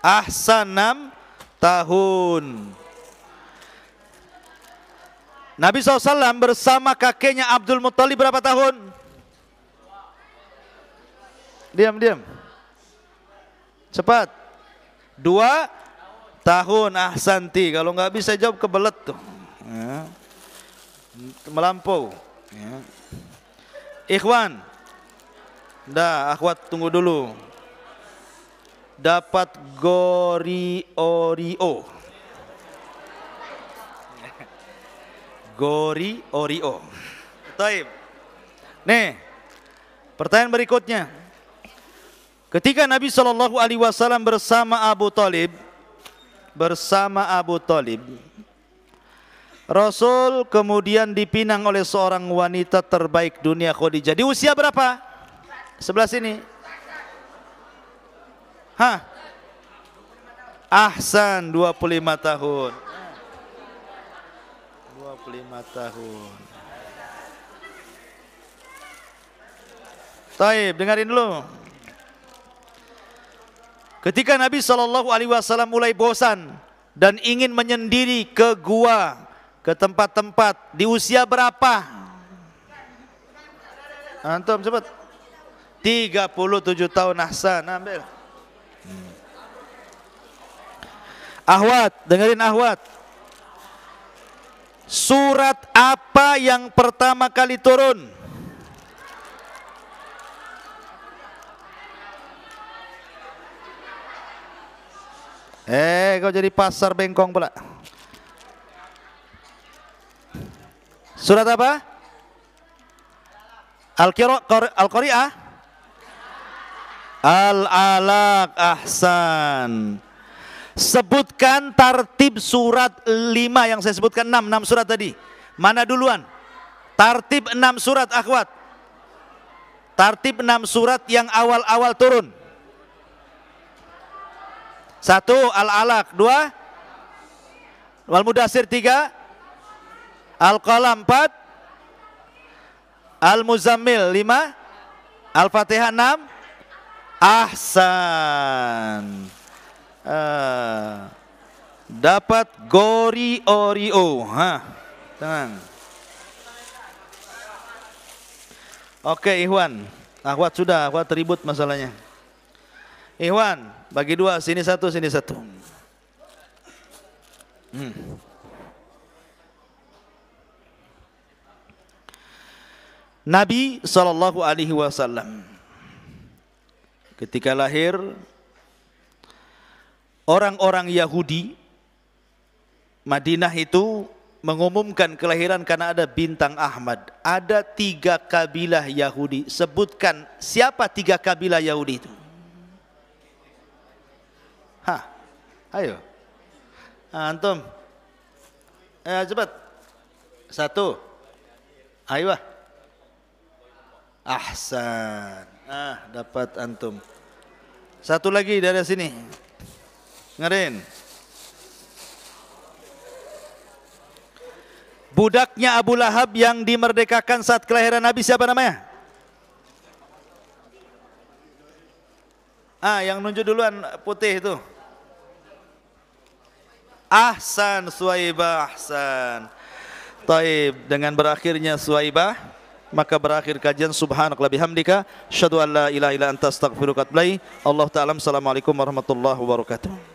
Ahsan 6 tahun. Nabi SAW bersama kakeknya Abdul Muttalib berapa tahun? Diam. Cepat. 2 tahun. Ahsanti. Kalau nggak bisa jawab kebelet tuh. Ya. Melampau. Ya. Ikhwan. Dah, akhwat tunggu dulu. Dapat Gori-Orio. Gori-Orio. Taib. Nih, pertanyaan berikutnya. Ketika Nabi SAW bersama Abu Talib, Rasul kemudian dipinang oleh seorang wanita terbaik dunia, Khadijah. Di usia berapa? Sebelah sini. Hah? Ahsan, 25 tahun. 25 tahun. Taib, dengarin dulu. Ketika Nabi SAW mulai bosan dan ingin menyendiri ke gua, ke tempat-tempat, di usia berapa? Antum cepat. 37 tahun. Ahsan, ambil. Ahwat, dengerin ahwat. Surat apa yang pertama kali turun? Kau jadi pasar bengkong pula. Surat apa? Al-Qari'ah? Al-Alaq. Ahsan. Sebutkan tartib surat 5 yang saya sebutkan 6 surat tadi. Mana duluan? Tartib 6 surat, akhwat. Tartib 6 surat yang awal-awal turun. 1 Al-Alaq, 2 Al-Mudaththir, 3 Al-Qalam, 4 Al-Muzammil, 5 Al-Fatihah, 6 Ahsan. Dapat Gori-Orio. Tenang. Oke, Ikhwan. Akhwat sudah, akhwat ribut masalahnya. Ikhwan, bagi 2, sini 1, sini 1. Nabi SAW ketika lahir, orang-orang Yahudi Madinah itu mengumumkan kelahiran karena ada bintang Ahmad. Ada 3 kabilah Yahudi. Sebutkan siapa 3 kabilah Yahudi itu? Hah, ayo. Antum. Cepat. 1. Ayo. Ahsan. Dapat antum. 1 lagi dari sini. Ngeren. Budaknya Abu Lahab yang dimerdekakan saat kelahiran Nabi siapa namanya? Yang nunjuk duluan putih itu. Ahsan, Suwaibah, ahsan. Taib, dengan berakhirnya Suwaibah, maka berakhir kajian. Subhanakallahumma bihamdika, asyhadu an la ilaha illa anta astaghfiruka wa atubu ilaik. Allah ta'ala. Assalamualaikum warahmatullahi wabarakatuh.